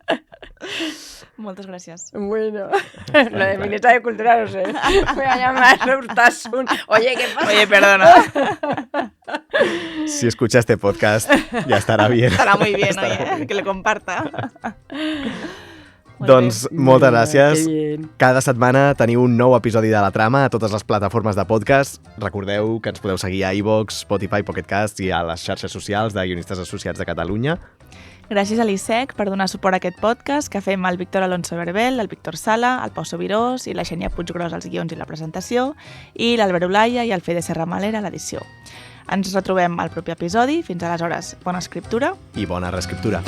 Moltes gràcies.
Bueno, lo de ministra de Cultura no sé. Me va a llamar Urtasun. Oye, ¿qué pasa?
Oye, perdona.
Si escucha este podcast, ya estará bien.
Estará muy bien,
Estará
oye,
muy bien.
que le comparta. Molt
Doncs moltes gràcies.
Que bien.
Cada setmana teniu un nou episodi de La Trama a totes les plataformes de podcast. Recordeu que ens podeu seguir a iVoox, Spotify, Pocket Cast i a les xarxes socials de Guionistes Associats de Catalunya.
Gràcies a l'ISEC per donar suport a aquest podcast que fem el Víctor Alonso Berbel, el Víctor Sala, el Pau Sobirós i la Xènia Puiggròs als guions i la presentació i l'Albert Olaya i el Fede Serramalera a l'edició. Ens retrobem al proper episodi. Fins aleshores, bona escriptura.
I bona reescriptura.